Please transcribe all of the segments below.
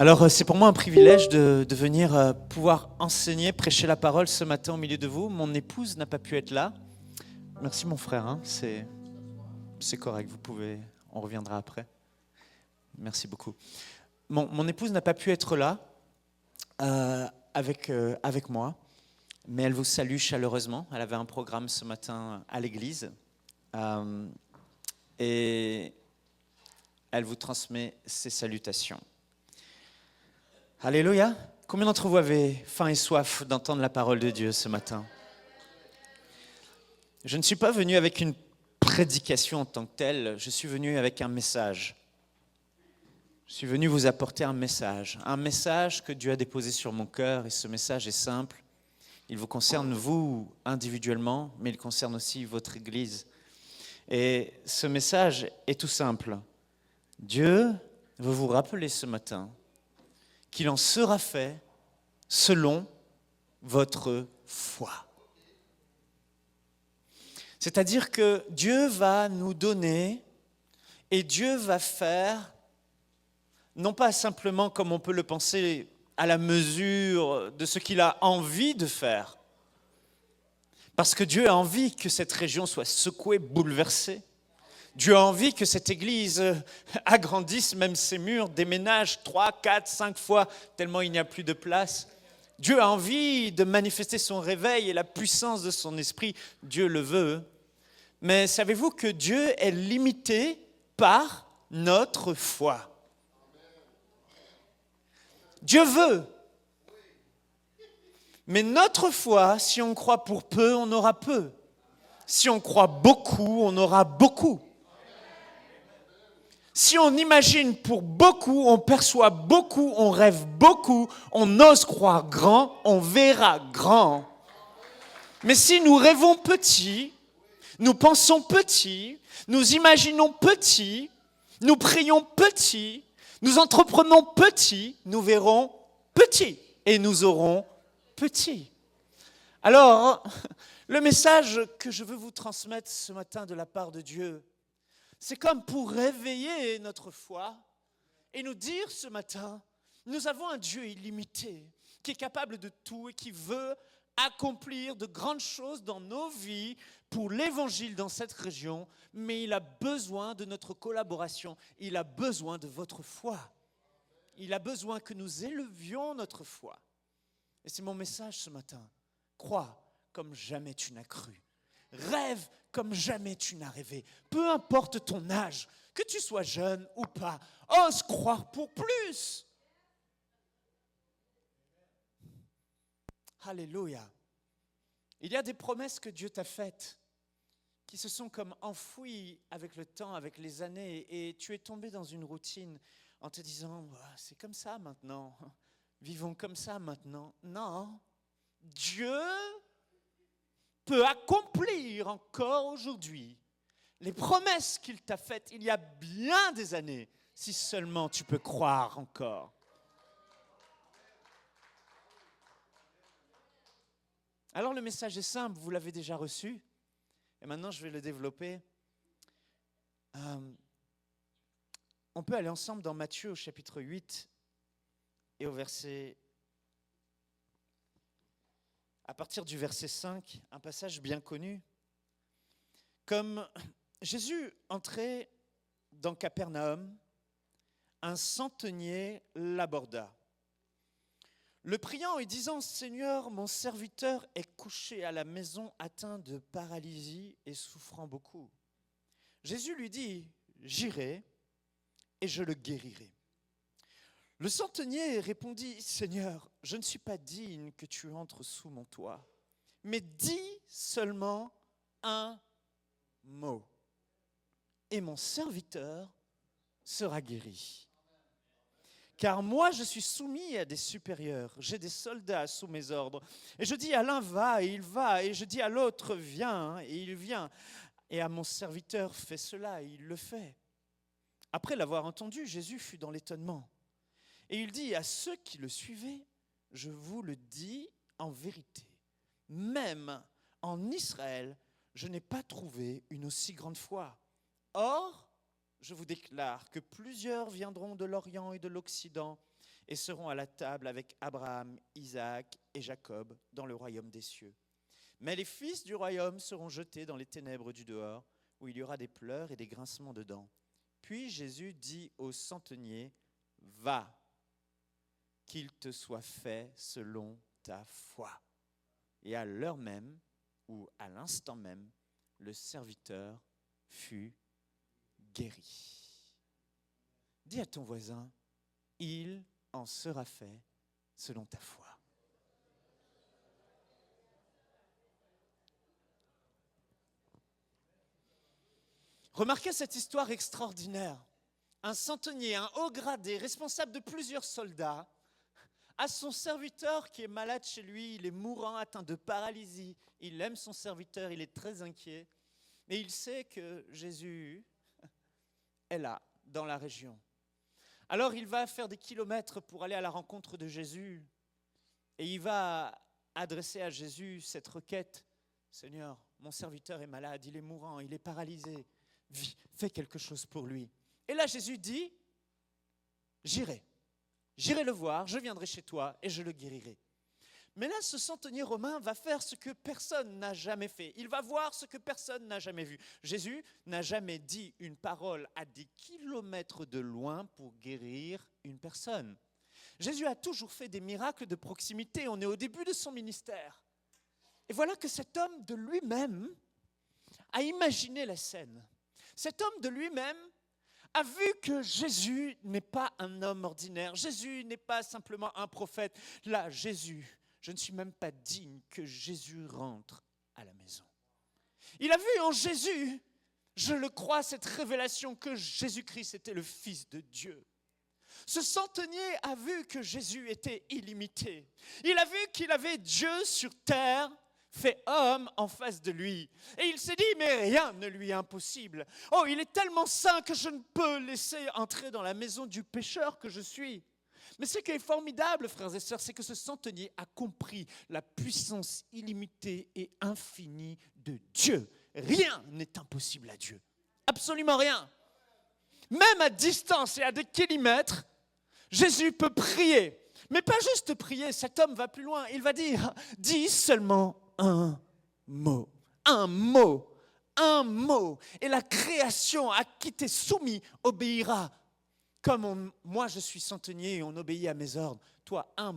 Alors, c'est pour moi un privilège de venir pouvoir enseigner, prêcher la parole ce matin au milieu de vous. Mon épouse n'a pas pu être là. Merci mon frère, hein, c'est correct, vous pouvez, on reviendra après. Merci beaucoup. Mon épouse n'a pas pu être là avec moi, mais elle vous salue chaleureusement. Elle avait un programme ce matin à l'église et elle vous transmet ses salutations. Alléluia. Combien d'entre vous avez faim et soif d'entendre la parole de Dieu ce matin? Je ne suis pas venu avec une prédication en tant que telle, je suis venu avec un message. Je suis venu vous apporter un message que Dieu a déposé sur mon cœur, et ce message est simple. Il vous concerne vous individuellement, mais il concerne aussi votre Église. Et ce message est tout simple. Dieu veut vous rappeler ce matin qu'il en sera fait selon votre foi. C'est-à-dire que Dieu va nous donner et Dieu va faire, non pas simplement comme on peut le penser à la mesure de ce qu'il a envie de faire, parce que Dieu a envie que cette région soit secouée, bouleversée. Dieu a envie que cette église agrandisse même ses murs, déménage 3, 4, 5 fois, tellement il n'y a plus de place. Dieu a envie de manifester son réveil et la puissance de son esprit. Dieu le veut. Mais savez-vous que Dieu est limité par notre foi? Dieu veut. Mais notre foi, si on croit pour peu, on aura peu. Si on croit beaucoup, on aura beaucoup. Si on imagine pour beaucoup, on perçoit beaucoup, on rêve beaucoup, on ose croire grand, on verra grand. Mais si nous rêvons petit, nous pensons petit, nous imaginons petit, nous prions petit, nous entreprenons petit, nous verrons petit et nous aurons petit. Alors, le message que je veux vous transmettre ce matin de la part de Dieu, c'est comme pour réveiller notre foi et nous dire ce matin, nous avons un Dieu illimité qui est capable de tout et qui veut accomplir de grandes choses dans nos vies pour l'évangile dans cette région, mais il a besoin de notre collaboration, il a besoin de votre foi. Il a besoin que nous élevions notre foi. Et c'est mon message ce matin. Crois comme jamais tu n'as cru. Rêve comme jamais tu n'as rêvé. Peu importe ton âge, que tu sois jeune ou pas, ose croire pour plus. Alléluia. Il y a des promesses que Dieu t'a faites qui se sont comme enfouies avec le temps, avec les années, et tu es tombé dans une routine en te disant « c'est comme ça maintenant, vivons comme ça maintenant ». Non, Dieu peut accomplir encore aujourd'hui les promesses qu'il t'a faites il y a bien des années, si seulement tu peux croire encore. Alors le message est simple, vous l'avez déjà reçu, et maintenant je vais le développer. On peut aller ensemble dans Matthieu au chapitre 8 et à partir du verset 5, un passage bien connu. Comme Jésus entrait dans Capernaum, un centenier l'aborda, le priant et disant « Seigneur, mon serviteur est couché à la maison atteint de paralysie et souffrant beaucoup. » Jésus lui dit « J'irai et je le guérirai. » Le centenier répondit « Seigneur, je ne suis pas digne que tu entres sous mon toit, mais dis seulement un mot, et mon serviteur sera guéri. Car moi, je suis soumis à des supérieurs, j'ai des soldats sous mes ordres, et je dis à l'un va, et il va, et je dis à l'autre viens, et il vient, et à mon serviteur fais cela, et il le fait. » Après l'avoir entendu, Jésus fut dans l'étonnement. Et il dit à ceux qui le suivaient, « Je vous le dis en vérité, même en Israël, je n'ai pas trouvé une aussi grande foi. Or, je vous déclare que plusieurs viendront de l'Orient et de l'Occident et seront à la table avec Abraham, Isaac et Jacob dans le royaume des cieux. Mais les fils du royaume seront jetés dans les ténèbres du dehors, où il y aura des pleurs et des grincements de dents. Puis Jésus dit au centenier, « Va, qu'il te soit fait selon ta foi. » Et à l'heure même, ou à l'instant même, le serviteur fut guéri. Dis à ton voisin, « Il en sera fait selon ta foi. » Remarquez cette histoire extraordinaire. Un centenier, un haut gradé, responsable de plusieurs soldats, a son serviteur qui est malade chez lui, il est mourant, atteint de paralysie. Il aime son serviteur, il est très inquiet. Mais il sait que Jésus est là, dans la région. Alors il va faire des kilomètres pour aller à la rencontre de Jésus. Et il va adresser à Jésus cette requête. « Seigneur, mon serviteur est malade, il est mourant, il est paralysé. Fais quelque chose pour lui. » Et là Jésus dit, « J'irai le voir, je viendrai chez toi et je le guérirai. » Mais là, ce centenier romain va faire ce que personne n'a jamais fait. Il va voir ce que personne n'a jamais vu. Jésus n'a jamais dit une parole à des kilomètres de loin pour guérir une personne. Jésus a toujours fait des miracles de proximité. On est au début de son ministère. Et voilà que cet homme de lui-même a imaginé la scène. Cet homme de lui-même a vu que Jésus n'est pas un homme ordinaire. Jésus n'est pas simplement un prophète. Là, Jésus, je ne suis même pas digne que Jésus rentre à la maison. Il a vu en Jésus, je le crois, cette révélation que Jésus-Christ était le Fils de Dieu. Ce centenier a vu que Jésus était illimité. Il a vu qu'il avait Dieu sur terre, fait homme en face de lui. Et il s'est dit, mais rien ne lui est impossible. Oh, il est tellement saint que je ne peux laisser entrer dans la maison du pécheur que je suis. Mais ce qui est formidable, frères et sœurs, c'est que ce centenier a compris la puissance illimitée et infinie de Dieu. Rien n'est impossible à Dieu. Absolument rien. Même à distance et à des kilomètres, Jésus peut prier. Mais pas juste prier, cet homme va plus loin. Il va dire, dis seulement un mot. Un mot. Un mot. Et la création à qui t'es soumis obéira. Comme moi je suis centenier et on obéit à mes ordres. Toi, un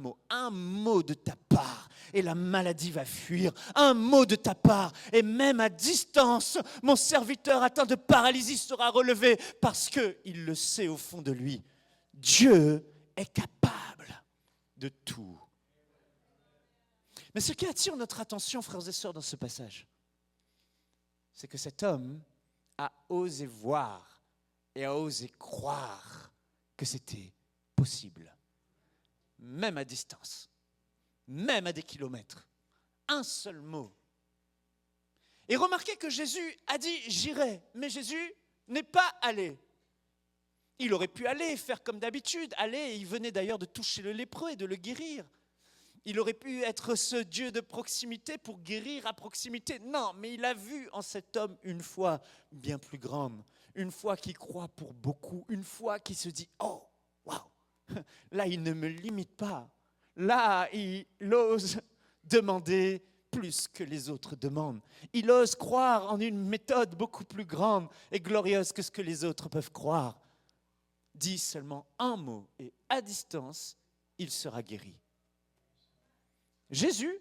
mot de ta part et la maladie va fuir. Un mot de ta part et même à distance, mon serviteur atteint de paralysie sera relevé parce qu'il le sait au fond de lui. Dieu est capable de tout. Mais ce qui attire notre attention, frères et sœurs, dans ce passage, c'est que cet homme a osé voir et a osé croire que c'était possible. Même à distance, même à des kilomètres. Un seul mot. Et remarquez que Jésus a dit « j'irai », mais Jésus n'est pas allé. Il aurait pu aller, faire comme d'habitude, aller, il venait d'ailleurs de toucher le lépreux et de le guérir. Il aurait pu être ce Dieu de proximité pour guérir à proximité. Non, mais il a vu en cet homme une foi bien plus grande, une foi qui croit pour beaucoup, une foi qui se dit « oh, waouh ». Là, il ne me limite pas. Là, il ose demander plus que les autres demandent. Il ose croire en une méthode beaucoup plus grande et glorieuse que ce que les autres peuvent croire. Dis seulement un mot et à distance, il sera guéri. Jésus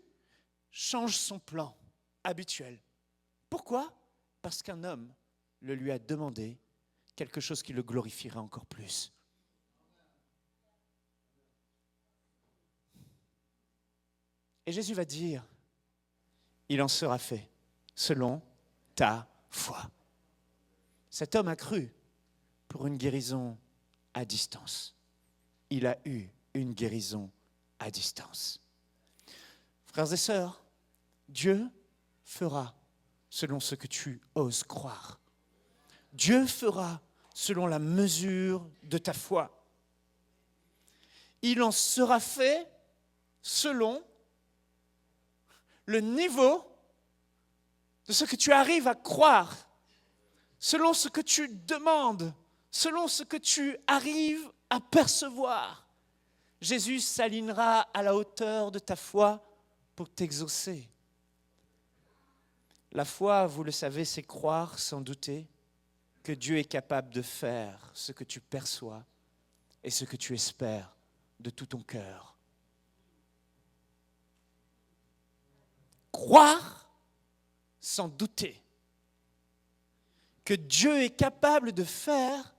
change son plan habituel. Pourquoi ? Parce qu'un homme le lui a demandé quelque chose qui le glorifierait encore plus. Et Jésus va dire, il en sera fait selon ta foi. Cet homme a cru pour une guérison à distance. Il a eu une guérison à distance. Frères et sœurs, Dieu fera selon ce que tu oses croire. Dieu fera selon la mesure de ta foi. Il en sera fait selon le niveau de ce que tu arrives à croire, selon ce que tu demandes, selon ce que tu arrives à percevoir. Jésus s'alignera à la hauteur de ta foi pour t'exaucer. La foi, vous le savez, c'est croire sans douter que Dieu est capable de faire ce que tu perçois et ce que tu espères de tout ton cœur. Croire sans douter que Dieu est capable de faire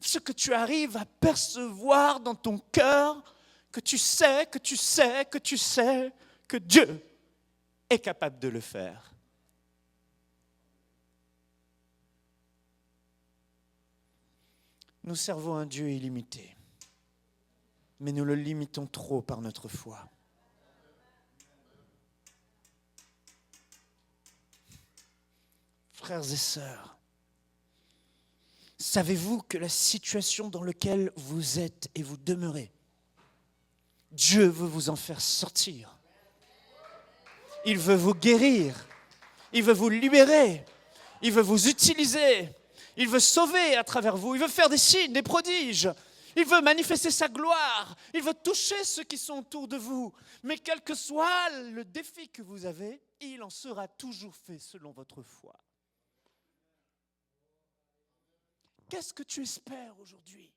ce que tu arrives à percevoir dans ton cœur, que tu sais que Dieu est capable de le faire. Nous servons un Dieu illimité, mais nous le limitons trop par notre foi. Frères et sœurs, savez-vous que la situation dans laquelle vous êtes et vous demeurez, Dieu veut vous en faire sortir. Il veut vous guérir. Il veut vous libérer. Il veut vous utiliser. Il veut sauver à travers vous. Il veut faire des signes, des prodiges. Il veut manifester sa gloire. Il veut toucher ceux qui sont autour de vous. Mais quel que soit le défi que vous avez, il en sera toujours fait selon votre foi. Qu'est-ce que tu espères aujourd'hui?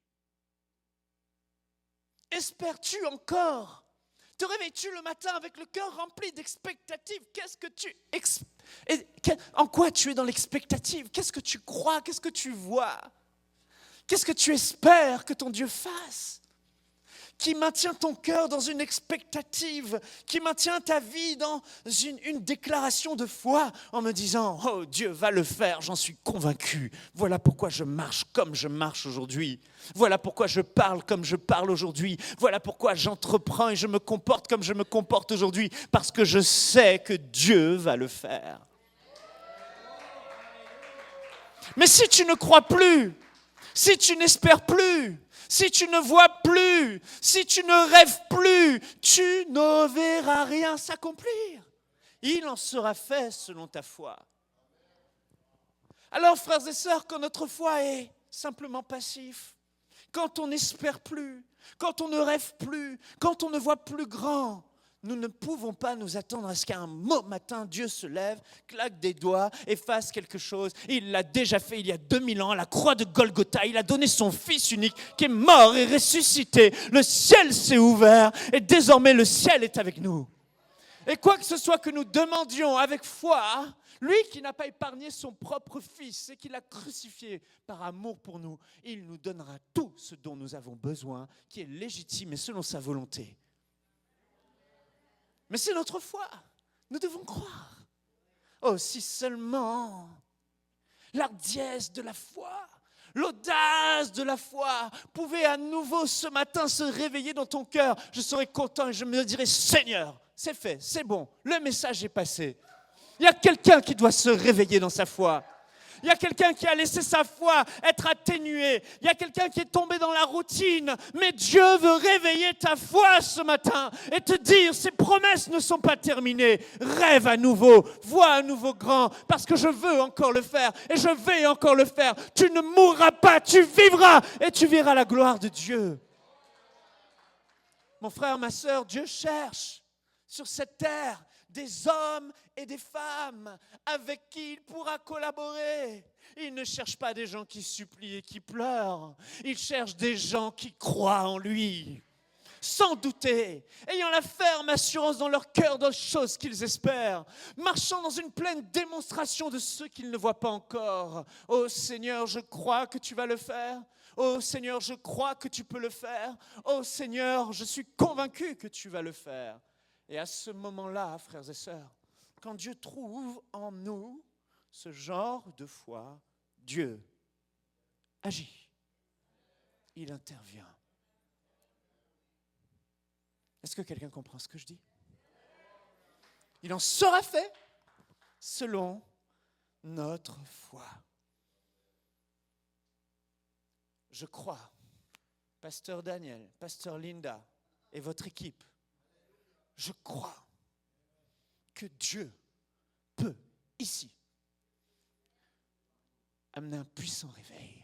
Espères-tu encore? Te réveilles-tu le matin avec le cœur rempli d'expectatives? En quoi tu es dans l'expectative? Qu'est-ce que tu crois? Qu'est-ce que tu vois? Qu'est-ce que tu espères que ton Dieu fasse? Qui maintient ton cœur dans une expectative, qui maintient ta vie dans une déclaration de foi en me disant « Oh, Dieu va le faire, j'en suis convaincu. Voilà pourquoi je marche comme je marche aujourd'hui. Voilà pourquoi je parle comme je parle aujourd'hui. Voilà pourquoi j'entreprends et je me comporte comme je me comporte aujourd'hui, parce que je sais que Dieu va le faire. » Mais si tu ne crois plus, si tu n'espères plus, si tu ne vois plus, si tu ne rêves plus, tu ne verras rien s'accomplir. Il en sera fait selon ta foi. Alors, frères et sœurs, quand notre foi est simplement passif, quand on n'espère plus, quand on ne rêve plus, quand on ne voit plus grand, nous ne pouvons pas nous attendre à ce qu'un matin, Dieu se lève, claque des doigts et fasse quelque chose. Il l'a déjà fait il y a 2000 ans à la croix de Golgotha. Il a donné son Fils unique qui est mort et ressuscité. Le ciel s'est ouvert et désormais le ciel est avec nous. Et quoi que ce soit que nous demandions avec foi, lui qui n'a pas épargné son propre Fils et qui l'a crucifié par amour pour nous, il nous donnera tout ce dont nous avons besoin, qui est légitime et selon sa volonté. Mais c'est notre foi. Nous devons croire. Oh, si seulement l'ardiesse de la foi, l'audace de la foi pouvait à nouveau ce matin se réveiller dans ton cœur, je serais content et je me dirais, Seigneur, c'est fait, c'est bon, le message est passé. Il y a quelqu'un qui doit se réveiller dans sa foi. Il y a quelqu'un qui a laissé sa foi être atténuée. Il y a quelqu'un qui est tombé dans la routine. Mais Dieu veut réveiller ta foi ce matin et te dire, ces promesses ne sont pas terminées. Rêve à nouveau, vois à nouveau grand, parce que je veux encore le faire et je vais encore le faire. Tu ne mourras pas, tu vivras et tu verras la gloire de Dieu. Mon frère, ma sœur, Dieu cherche sur cette terre des hommes et des femmes avec qui il pourra collaborer. Il ne cherche pas des gens qui supplient et qui pleurent. Il cherche des gens qui croient en lui, sans douter, ayant la ferme assurance dans leur cœur dans les choses qu'ils espèrent, marchant dans une pleine démonstration de ce qu'ils ne voient pas encore. Oh Seigneur, je crois que tu vas le faire. Oh Seigneur, je crois que tu peux le faire. Oh Seigneur, je suis convaincu que tu vas le faire. Et à ce moment-là, frères et sœurs, quand Dieu trouve en nous ce genre de foi, Dieu agit. Il intervient. Est-ce que quelqu'un comprend ce que je dis? Il en sera fait selon notre foi. Je crois, Pasteur Daniel, Pasteur Linda et votre équipe, je crois que Dieu peut, ici, amener un puissant réveil.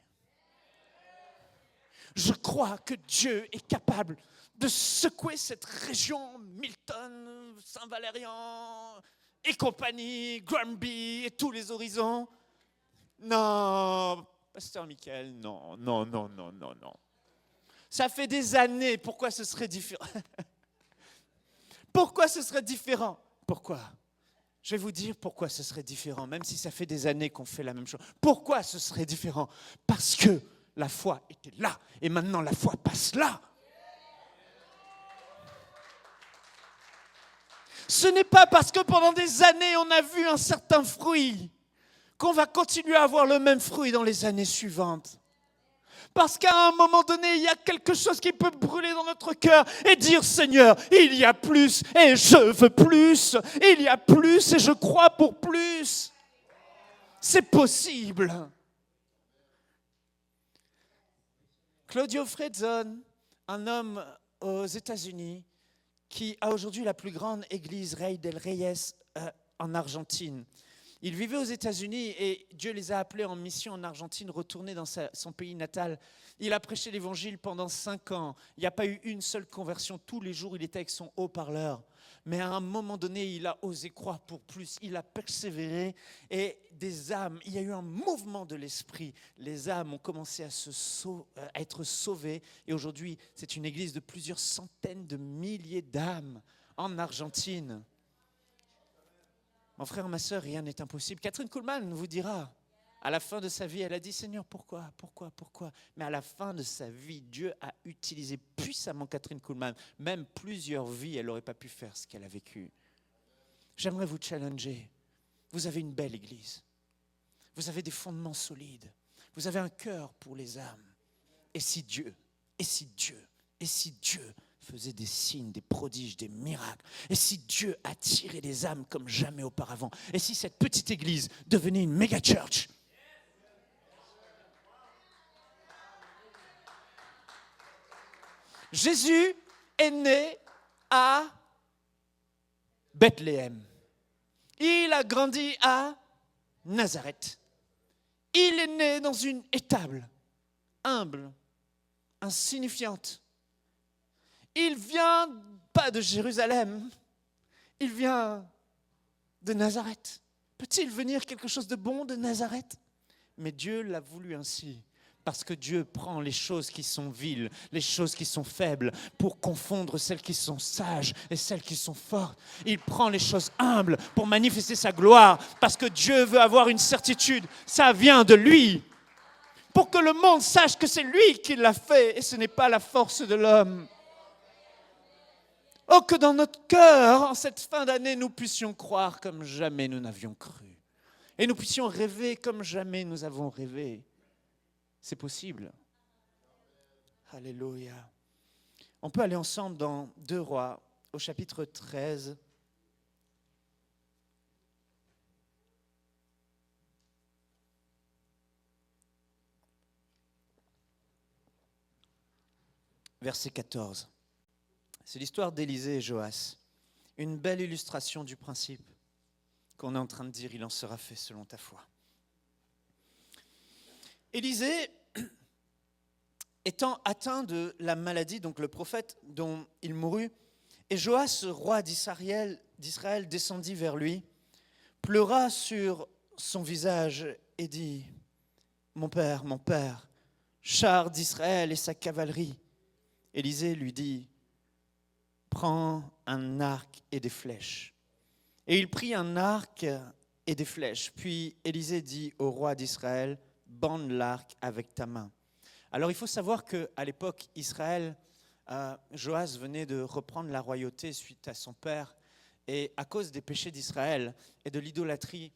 Je crois que Dieu est capable de secouer cette région, Milton, Saint-Valérian et compagnie, Granby et tous les horizons. Non, pasteur Michael, non. Ça fait des années, pourquoi ce serait différent? Pourquoi ce serait différent? Pourquoi? Je vais vous dire pourquoi ce serait différent, même si ça fait des années qu'on fait la même chose. Pourquoi ce serait différent? Parce que la foi était là, et maintenant la foi passe là. Ce n'est pas parce que pendant des années on a vu un certain fruit qu'on va continuer à avoir le même fruit dans les années suivantes. Parce qu'à un moment donné, il y a quelque chose qui peut brûler dans notre cœur et dire, Seigneur, il y a plus et je veux plus. Il y a plus et je crois pour plus. C'est possible. Claudio Fredzon, un homme aux États-Unis, qui a aujourd'hui la plus grande église Rey del Reyes en Argentine. Il vivait aux États-Unis et Dieu les a appelés en mission en Argentine, retourner dans son pays natal. Il a prêché l'évangile pendant 5 ans. Il n'y a pas eu une seule conversion. Tous les jours, il était avec son haut-parleur. Mais à un moment donné, il a osé croire pour plus. Il a persévéré et des âmes, il y a eu un mouvement de l'esprit. Les âmes ont commencé à être sauvées. Et aujourd'hui, c'est une église de plusieurs centaines de milliers d'âmes en Argentine. Mon frère, ma sœur, rien n'est impossible. Catherine Kuhlman vous dira, à la fin de sa vie, elle a dit, Seigneur, pourquoi? Mais à la fin de sa vie, Dieu a utilisé puissamment Catherine Kuhlman. Même plusieurs vies, elle n'aurait pas pu faire ce qu'elle a vécu. J'aimerais vous challenger. Vous avez une belle église. Vous avez des fondements solides. Vous avez un cœur pour les âmes. Et si Dieu faisait des signes, des prodiges, des miracles, et si Dieu attirait des âmes comme jamais auparavant, et si cette petite église devenait une méga church. Jésus est né à Bethléem. Il a grandi à Nazareth. Il est né dans une étable, humble, insignifiante. Il vient pas de Jérusalem, il vient de Nazareth. Peut-il venir quelque chose de bon de Nazareth? Mais Dieu l'a voulu ainsi, parce que Dieu prend les choses qui sont viles, les choses qui sont faibles, pour confondre celles qui sont sages et celles qui sont fortes. Il prend les choses humbles pour manifester sa gloire, parce que Dieu veut avoir une certitude, ça vient de lui. Pour que le monde sache que c'est lui qui l'a fait et ce n'est pas la force de l'homme. Oh, que dans notre cœur, en cette fin d'année, nous puissions croire comme jamais nous n'avions cru. Et nous puissions rêver comme jamais nous avons rêvé. C'est possible. Alléluia. On peut aller ensemble dans 2 Rois, au chapitre 13. Verset 14. C'est l'histoire d'Élisée et Joas. Une belle illustration du principe qu'on est en train de dire, il en sera fait selon ta foi. Élisée, étant atteint de la maladie, donc le prophète dont il mourut, et Joas, roi d'Israël, descendit vers lui, pleura sur son visage et dit, mon père, char d'Israël et sa cavalerie. Élisée lui dit, prends un arc et des flèches. Et il prit un arc et des flèches. Puis Élisée dit au roi d'Israël, bande l'arc avec ta main. Alors il faut savoir qu'à l'époque, Israël, Joas venait de reprendre la royauté suite à son père. Et à cause des péchés d'Israël et de l'idolâtrie,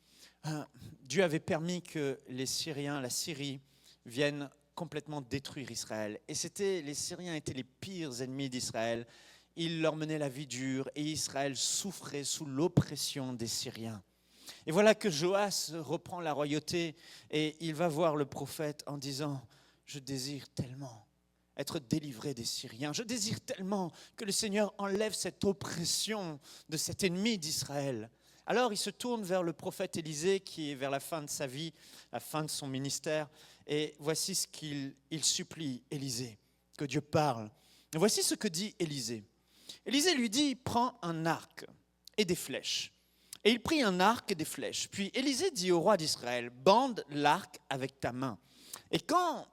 Dieu avait permis que les Syriens, la Syrie, viennent complètement détruire Israël. Et les Syriens étaient les pires ennemis d'Israël. Ils leur menaient la vie dure et Israël souffrait sous l'oppression des Syriens. Et voilà que Joas reprend la royauté et il va voir le prophète en disant « Je désire tellement être délivré des Syriens. Je désire tellement que le Seigneur enlève cette oppression de cet ennemi d'Israël. » Alors il se tourne vers le prophète Élisée qui est vers la fin de sa vie, la fin de son ministère. Et voici ce qu'il supplie Élisée, que Dieu parle. Voici ce que dit Élisée. Élisée lui dit, prends un arc et des flèches. Et il prit un arc et des flèches. Puis Élisée dit au roi d'Israël, bande l'arc avec ta main. Et quand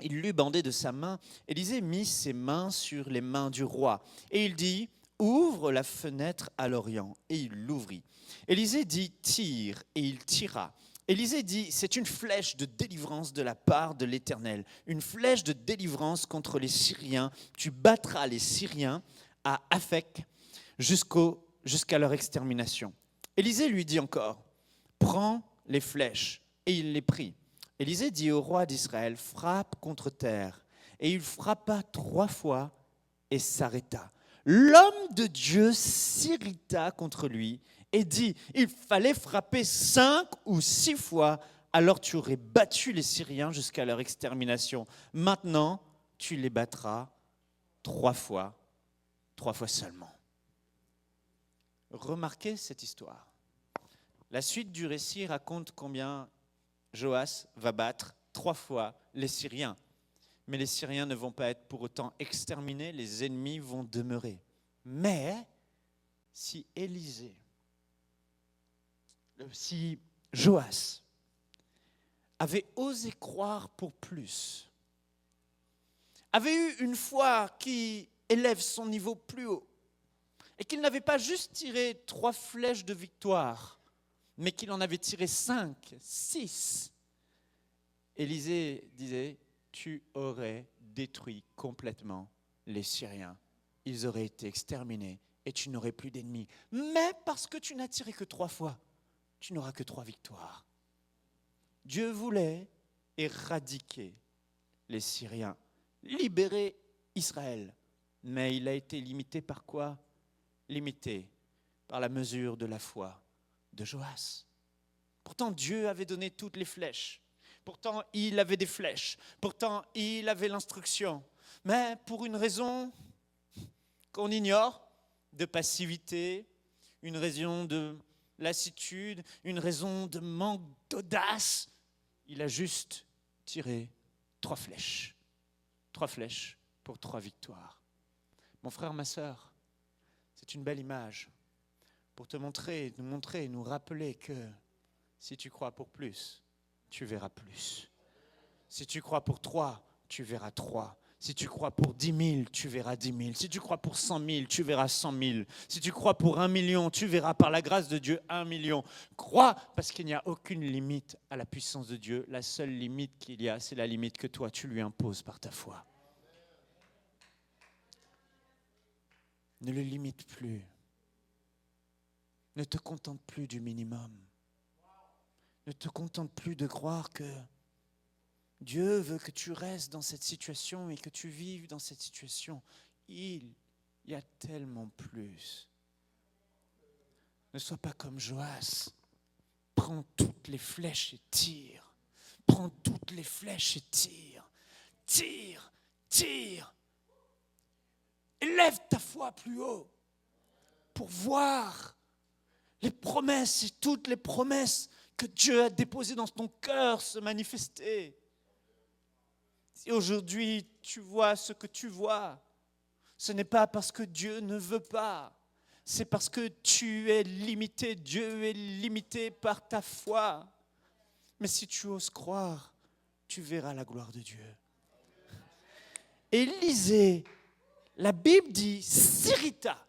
il l'eut bandé de sa main, Élisée mit ses mains sur les mains du roi. Et il dit, ouvre la fenêtre à l'orient. Et il l'ouvrit. Élisée dit, tire. Et il tira. Élisée dit, c'est une flèche de délivrance de la part de l'Éternel. Une flèche de délivrance contre les Syriens. Tu battras les Syriens à Aphek jusqu'à leur extermination. Élisée lui dit encore, prends les flèches. Et il les prit. Élisée dit au roi d'Israël, frappe contre terre. Et il frappa 3 fois et s'arrêta. L'homme de Dieu s'irrita contre lui et dit, il fallait frapper 5 ou 6 fois, alors tu aurais battu les Syriens jusqu'à leur extermination. Maintenant, tu les battras 3 fois seulement. Remarquez cette histoire. La suite du récit raconte combien Joas va battre 3 fois les Syriens. Mais les Syriens ne vont pas être pour autant exterminés, les ennemis vont demeurer. Mais si Joas avait osé croire pour plus, avait eu une foi qui élève son niveau plus haut, et qu'il n'avait pas juste tiré 3 flèches de victoire, mais qu'il en avait tiré 5, 6. Élisée disait, tu aurais détruit complètement les Syriens. Ils auraient été exterminés et tu n'aurais plus d'ennemis. Mais parce que tu n'as tiré que 3 fois, tu n'auras que 3 victoires. Dieu voulait éradiquer les Syriens, libérer Israël. Mais il a été limité par quoi ? Limité par la mesure de la foi de Joas. Pourtant, Dieu avait donné toutes les flèches. Pourtant, il avait des flèches. Pourtant, il avait l'instruction. Mais pour une raison qu'on ignore, de passivité, une raison de lassitude, une raison de manque d'audace, il a juste tiré 3 flèches. 3 flèches pour 3 victoires. Mon frère, ma sœur, c'est une belle image pour te montrer, nous rappeler que si tu crois pour plus, tu verras plus. Si tu crois pour 3, tu verras 3. Si tu crois pour 10 000, tu verras 10 000. Si tu crois pour 100 000, tu verras 100 000. Si tu crois pour 1 million, tu verras par la grâce de Dieu 1 million. Crois, parce qu'il n'y a aucune limite à la puissance de Dieu. La seule limite qu'il y a, c'est la limite que toi, tu lui imposes par ta foi. Ne le limite plus. Ne te contente plus du minimum. Ne te contente plus de croire que Dieu veut que tu restes dans cette situation et que tu vives dans cette situation. Il y a tellement plus. Ne sois pas comme Joas. Prends toutes les flèches et tire. Prends toutes les flèches et tire. Tire, tire. Élève ta foi plus haut pour voir les promesses et toutes les promesses que Dieu a déposées dans ton cœur se manifester. Si aujourd'hui tu vois ce que tu vois, ce n'est pas parce que Dieu ne veut pas, c'est parce que tu es limité. Dieu est limité par ta foi. Mais si tu oses croire, tu verras la gloire de Dieu. Élisée, la Bible dit, s'irrita.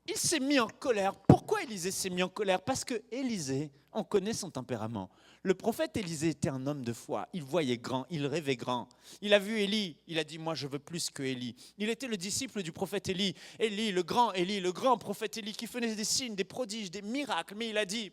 Il s'est mis en colère. Pourquoi Élisée s'est mis en colère ? Parce que Élisée, on connaît son tempérament. Le prophète Élisée était un homme de foi. Il voyait grand, il rêvait grand. Il a vu Élie, il a dit, moi je veux plus que Élie. Il était le disciple du prophète Élie. Élie, le grand prophète Élie qui faisait des signes, des prodiges, des miracles. Mais il a dit,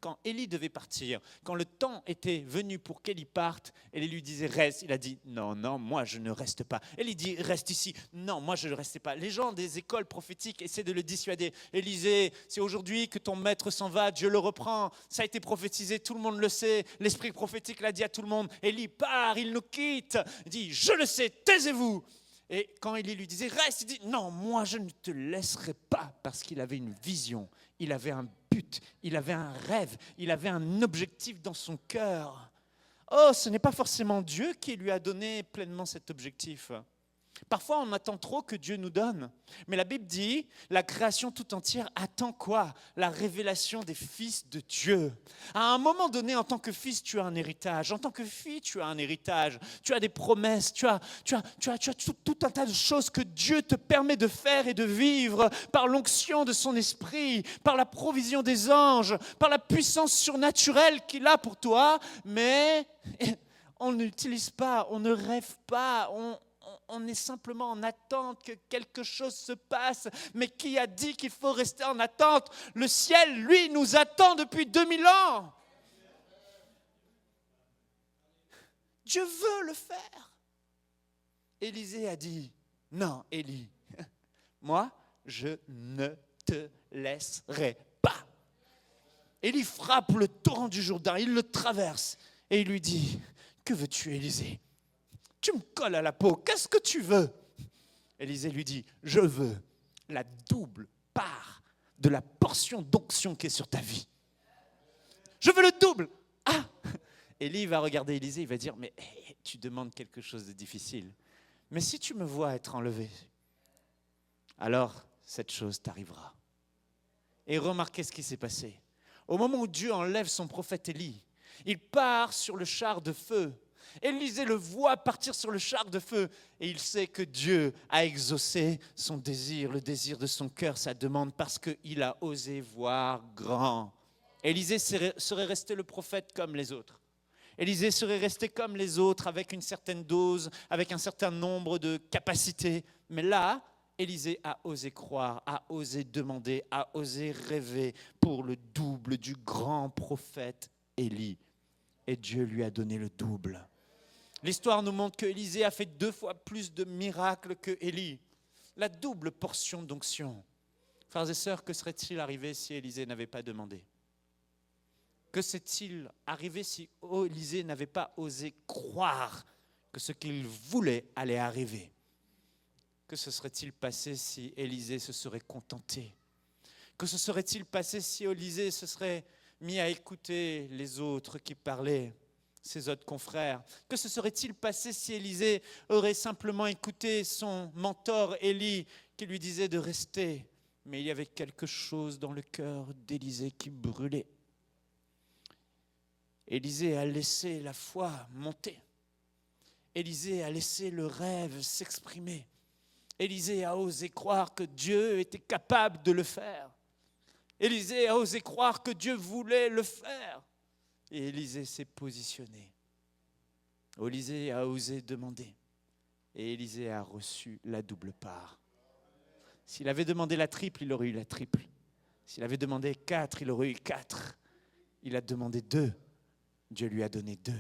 quand Élie devait partir, quand le temps était venu pour qu'Élie parte, Élie lui disait, reste. Il a dit, non, moi je ne reste pas. Élie dit, reste ici. Non, moi je ne restais pas. Les gens des écoles prophétiques essaient de le dissuader. Élisée, c'est aujourd'hui que ton maître s'en va, Dieu le reprend. Ça a été prophétisé, tout le monde le sait. L'esprit prophétique l'a dit à tout le monde. Élie part, il nous quitte. Il dit, je le sais, taisez-vous. Et quand Élie lui disait, reste, il dit, non, moi je ne te laisserai pas. Parce qu'il avait une vision, il avait un but, il avait un rêve, il avait un objectif dans son cœur. Oh, ce n'est pas forcément Dieu qui lui a donné pleinement cet objectif. Parfois, on attend trop que Dieu nous donne. Mais la Bible dit, la création tout entière attend quoi? La révélation des fils de Dieu. À un moment donné, en tant que fils, tu as un héritage. En tant que fille, tu as un héritage. Tu as des promesses. Tu as tout un tas de choses que Dieu te permet de faire et de vivre par l'onction de son esprit, par la provision des anges, par la puissance surnaturelle qu'il a pour toi. Mais on n'utilise pas, on ne rêve pas, on est simplement en attente que quelque chose se passe. Mais qui a dit qu'il faut rester en attente? Le ciel, lui, nous attend depuis 2000 ans. Dieu veut le faire. Élisée a dit, non, Élie, moi, je ne te laisserai pas. Élie frappe le torrent du Jourdain, il le traverse et il lui dit, que veux-tu, Élisée? Tu me colles à la peau, qu'est-ce que tu veux? Élisée lui dit, je veux la double part de la portion d'onction qui est sur ta vie. Je veux le double. Ah! Élie va regarder Élisée, il va dire, mais tu demandes quelque chose de difficile. Mais si tu me vois être enlevé, alors cette chose t'arrivera. Et remarquez ce qui s'est passé. Au moment où Dieu enlève son prophète Élie, il part sur le char de feu. Élisée le voit partir sur le char de feu et il sait que Dieu a exaucé son désir, le désir de son cœur, sa demande, parce qu'il a osé voir grand. Élisée serait resté le prophète comme les autres. Élisée serait resté comme les autres avec une certaine dose, avec un certain nombre de capacités. Mais là, Élisée a osé croire, a osé demander, a osé rêver pour le double du grand prophète Élie. Et Dieu lui a donné le double. L'histoire nous montre qu'Élisée a fait 2 fois plus de miracles que Élie. La double portion d'onction. Frères et sœurs, que serait-il arrivé si Élisée n'avait pas demandé? Que serait-il arrivé si Élisée n'avait pas osé croire que ce qu'il voulait allait arriver? Que se serait-il passé si Élisée se serait contenté? Que se serait-il passé si Élisée se serait mis à écouter les autres qui parlaient, ses autres confrères? Que se serait-il passé si Élisée aurait simplement écouté son mentor Élie qui lui disait de rester? Mais il y avait quelque chose dans le cœur d'Élisée qui brûlait. Élisée a laissé la foi monter. Élisée a laissé le rêve s'exprimer. Élisée a osé croire que Dieu était capable de le faire. Élisée a osé croire que Dieu voulait le faire. Et Élisée s'est positionné. Élisée a osé demander. Et Élisée a reçu la double part. S'il avait demandé la triple, il aurait eu la triple. S'il avait demandé 4, il aurait eu 4. Il a demandé 2. Dieu lui a donné 2.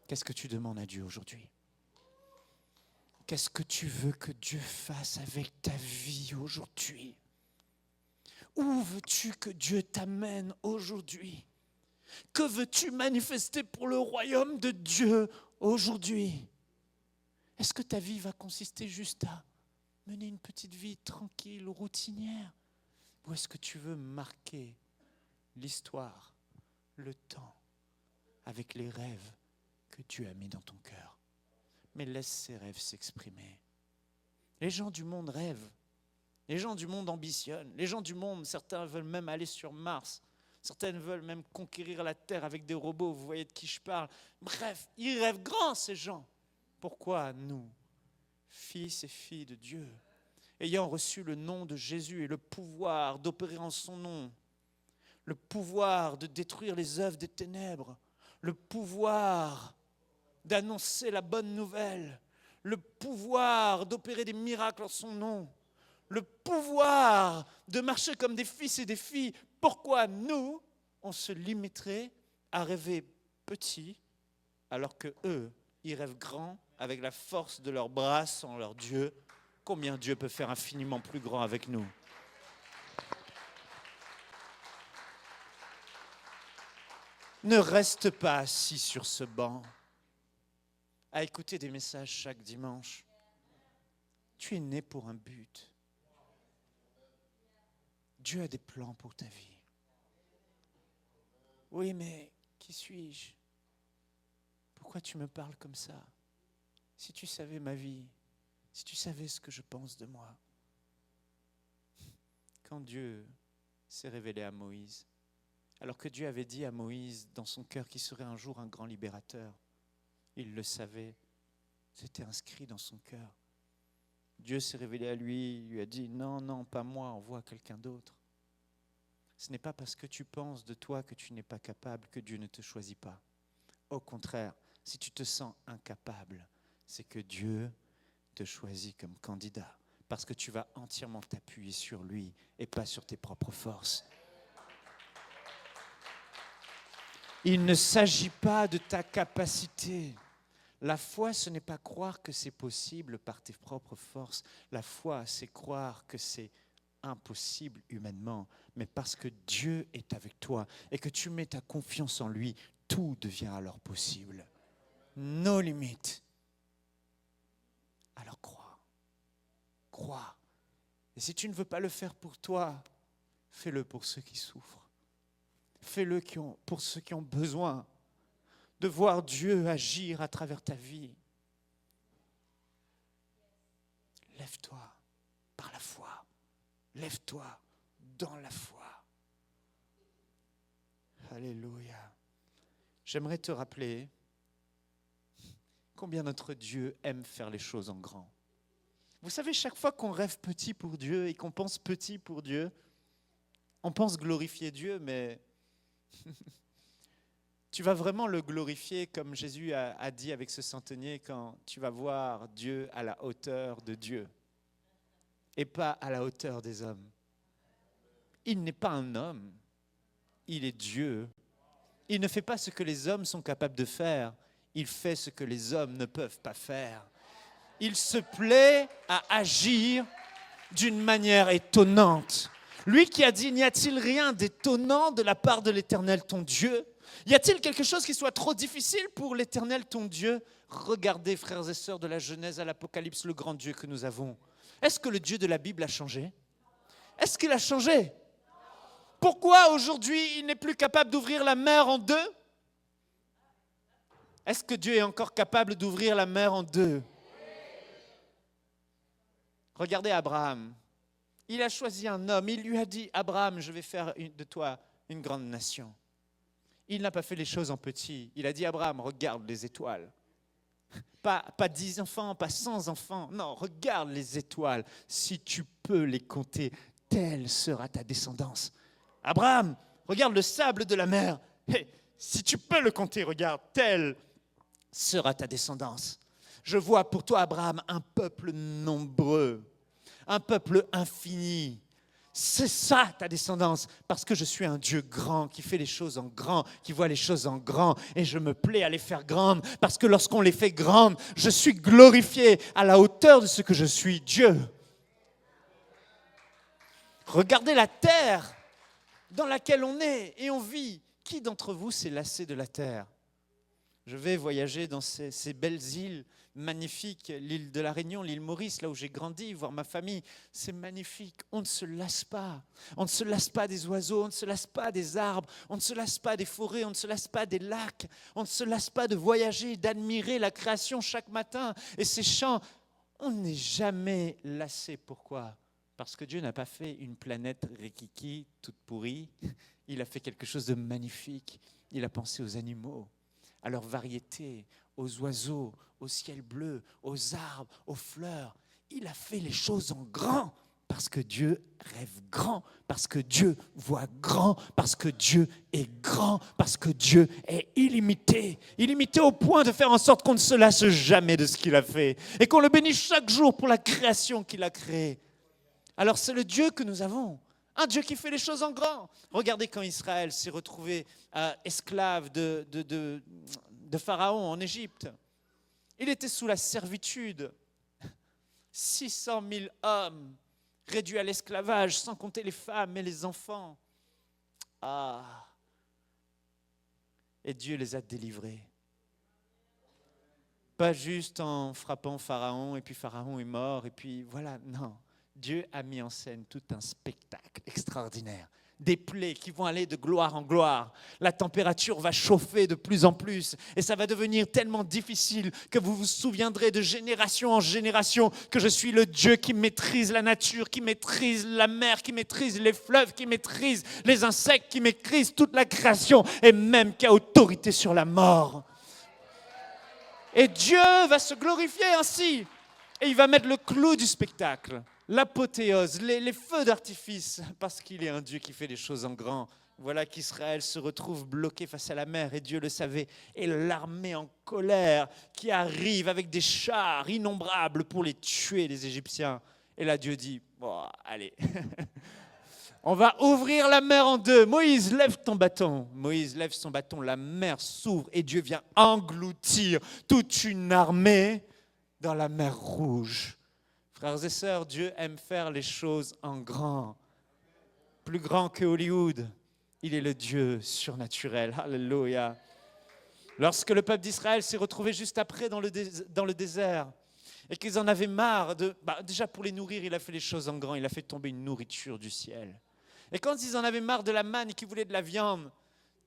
Qu'est-ce que tu demandes à Dieu aujourd'hui? Qu'est-ce que tu veux que Dieu fasse avec ta vie aujourd'hui? Où veux-tu que Dieu t'amène aujourd'hui? Que veux-tu manifester pour le royaume de Dieu aujourd'hui? Est-ce que ta vie va consister juste à mener une petite vie tranquille, routinière? Ou est-ce que tu veux marquer l'histoire, le temps, avec les rêves que Dieu a mis dans ton cœur? Mais laisse ces rêves s'exprimer. Les gens du monde rêvent. Les gens du monde ambitionnent. Les gens du monde, certains veulent même aller sur Mars. Certaines veulent même conquérir la Terre avec des robots. Vous voyez de qui je parle. Bref, ils rêvent grand, ces gens. Pourquoi nous, fils et filles de Dieu, ayant reçu le nom de Jésus et le pouvoir d'opérer en son nom, le pouvoir de détruire les œuvres des ténèbres, le pouvoir d'annoncer la bonne nouvelle, le pouvoir d'opérer des miracles en son nom, le pouvoir de marcher comme des fils et des filles, pourquoi nous, on se limiterait à rêver petit, alors que eux, ils rêvent grand avec la force de leurs bras sans leur Dieu? Combien Dieu peut faire infiniment plus grand avec nous? Ne reste pas assis sur ce banc à écouter des messages chaque dimanche. Tu es né pour un but. Dieu a des plans pour ta vie. Oui, mais qui suis-je? Pourquoi tu me parles comme ça? Si tu savais ma vie, Si tu savais ce que je pense de moi. Quand Dieu s'est révélé à Moïse, alors que Dieu avait dit à Moïse dans son cœur qu'il serait un jour un grand libérateur, il le savait, c'était inscrit dans son cœur. Dieu s'est révélé à lui, il lui a dit « Non, non, pas moi, envoie quelqu'un d'autre. » Ce n'est pas parce que tu penses de toi que tu n'es pas capable que Dieu ne te choisit pas. Au contraire, si tu te sens incapable, c'est que Dieu te choisit comme candidat parce que tu vas entièrement t'appuyer sur lui et pas sur tes propres forces. Il ne s'agit pas de ta capacité. La foi, ce n'est pas croire que c'est possible par tes propres forces. La foi, c'est croire que c'est impossible humainement, mais parce que Dieu est avec toi et que tu mets ta confiance en lui, tout devient alors possible. Nos limites. Alors crois. Crois. Et si tu ne veux pas le faire pour toi, fais-le pour ceux qui souffrent. Fais-le pour ceux qui ont besoin de voir Dieu agir à travers ta vie. Lève-toi par la foi. Lève-toi dans la foi. Alléluia. J'aimerais te rappeler combien notre Dieu aime faire les choses en grand. Vous savez, chaque fois qu'on rêve petit pour Dieu et qu'on pense petit pour Dieu, on pense glorifier Dieu, mais tu vas vraiment le glorifier comme Jésus a dit avec ce centenier quand tu vas voir Dieu à la hauteur de Dieu et pas à la hauteur des hommes. Il n'est pas un homme, il est Dieu. Il ne fait pas ce que les hommes sont capables de faire, il fait ce que les hommes ne peuvent pas faire. Il se plaît à agir d'une manière étonnante. Lui qui a dit, n'y a-t-il rien d'étonnant de la part de l'Éternel ton Dieu ? Y a-t-il quelque chose qui soit trop difficile pour l'Éternel ton Dieu ? Regardez, frères et sœurs, de la Genèse à l'Apocalypse, le grand Dieu que nous avons. Est-ce que le Dieu de la Bible a changé ? Est-ce qu'il a changé ? Pourquoi aujourd'hui il n'est plus capable d'ouvrir la mer en deux ? Est-ce que Dieu est encore capable d'ouvrir la mer en deux ? Regardez Abraham. Il a choisi un homme. Il lui a dit, Abraham, je vais faire de toi une grande nation. Il n'a pas fait les choses en petit. Il a dit, Abraham, regarde les étoiles. Pas 10 enfants, pas 100 enfants. Non, regarde les étoiles. Si tu peux les compter, telle sera ta descendance. Abraham, regarde le sable de la mer. Hey, si tu peux le compter, regarde, telle sera ta descendance. Je vois pour toi, Abraham, un peuple nombreux, un peuple infini. C'est ça ta descendance, parce que je suis un Dieu grand qui fait les choses en grand, qui voit les choses en grand, et je me plais à les faire grandes, parce que lorsqu'on les fait grandes, je suis glorifié à la hauteur de ce que je suis, Dieu. Regardez la terre dans laquelle on est et on vit. Qui d'entre vous s'est lassé de la terre ? Je vais voyager dans ces belles îles magnifiques, l'île de la Réunion, l'île Maurice, là où j'ai grandi, voir ma famille. C'est magnifique. On ne se lasse pas. On ne se lasse pas des oiseaux, on ne se lasse pas des arbres, on ne se lasse pas des forêts, on ne se lasse pas des lacs, on ne se lasse pas de voyager, d'admirer la création chaque matin et ces chants. On n'est jamais lassé. Pourquoi ? Parce que Dieu n'a pas fait une planète rikiki, toute pourrie. Il a fait quelque chose de magnifique. Il a pensé aux animaux, à leur variété, aux oiseaux, au ciel bleu, aux arbres, aux fleurs. Il a fait les choses en grand parce que Dieu rêve grand, parce que Dieu voit grand, parce que Dieu est grand, parce que Dieu est illimité. Illimité au point de faire en sorte qu'on ne se lasse jamais de ce qu'il a fait et qu'on le bénisse chaque jour pour la création qu'il a créée. Alors c'est le Dieu que nous avons. Un Dieu qui fait les choses en grand. Regardez quand Israël s'est retrouvé esclave de Pharaon en Égypte. Il était sous la servitude. 600 000 hommes réduits à l'esclavage, sans compter les femmes et les enfants. Ah! Et Dieu les a délivrés. Pas juste en frappant Pharaon, et puis Pharaon est mort, et puis voilà, non. Dieu a mis en scène tout un spectacle extraordinaire. des plaies qui vont aller de gloire en gloire. La température va chauffer de plus en plus et ça va devenir tellement difficile que vous vous souviendrez de génération en génération que je suis le Dieu qui maîtrise la nature, qui maîtrise la mer, qui maîtrise les fleuves, qui maîtrise les insectes, qui maîtrise toute la création et même qui a autorité sur la mort. Et Dieu va se glorifier ainsi. Et il va mettre le clou du spectacle, l'apothéose, les feux d'artifice, parce qu'il est un Dieu qui fait des choses en grand. Voilà qu'Israël se retrouve bloqué face à la mer, et Dieu le savait. Et l'armée en colère qui arrive avec des chars innombrables pour les tuer, les Égyptiens. Et là, Dieu dit, bon, allez, on va ouvrir la mer en deux. Moïse, lève ton bâton. Moïse lève son bâton, la mer s'ouvre, et Dieu vient engloutir toute une armée dans la mer Rouge. Frères et sœurs, Dieu aime faire les choses en grand. Plus grand que Hollywood. Il est le Dieu surnaturel. Alléluia. Lorsque le peuple d'Israël s'est retrouvé juste après dans le désert et qu'ils en avaient marre déjà pour les nourrir, il a fait les choses en grand. Il a fait tomber une nourriture du ciel. Et quand ils en avaient marre de la manne et qu'ils voulaient de la viande,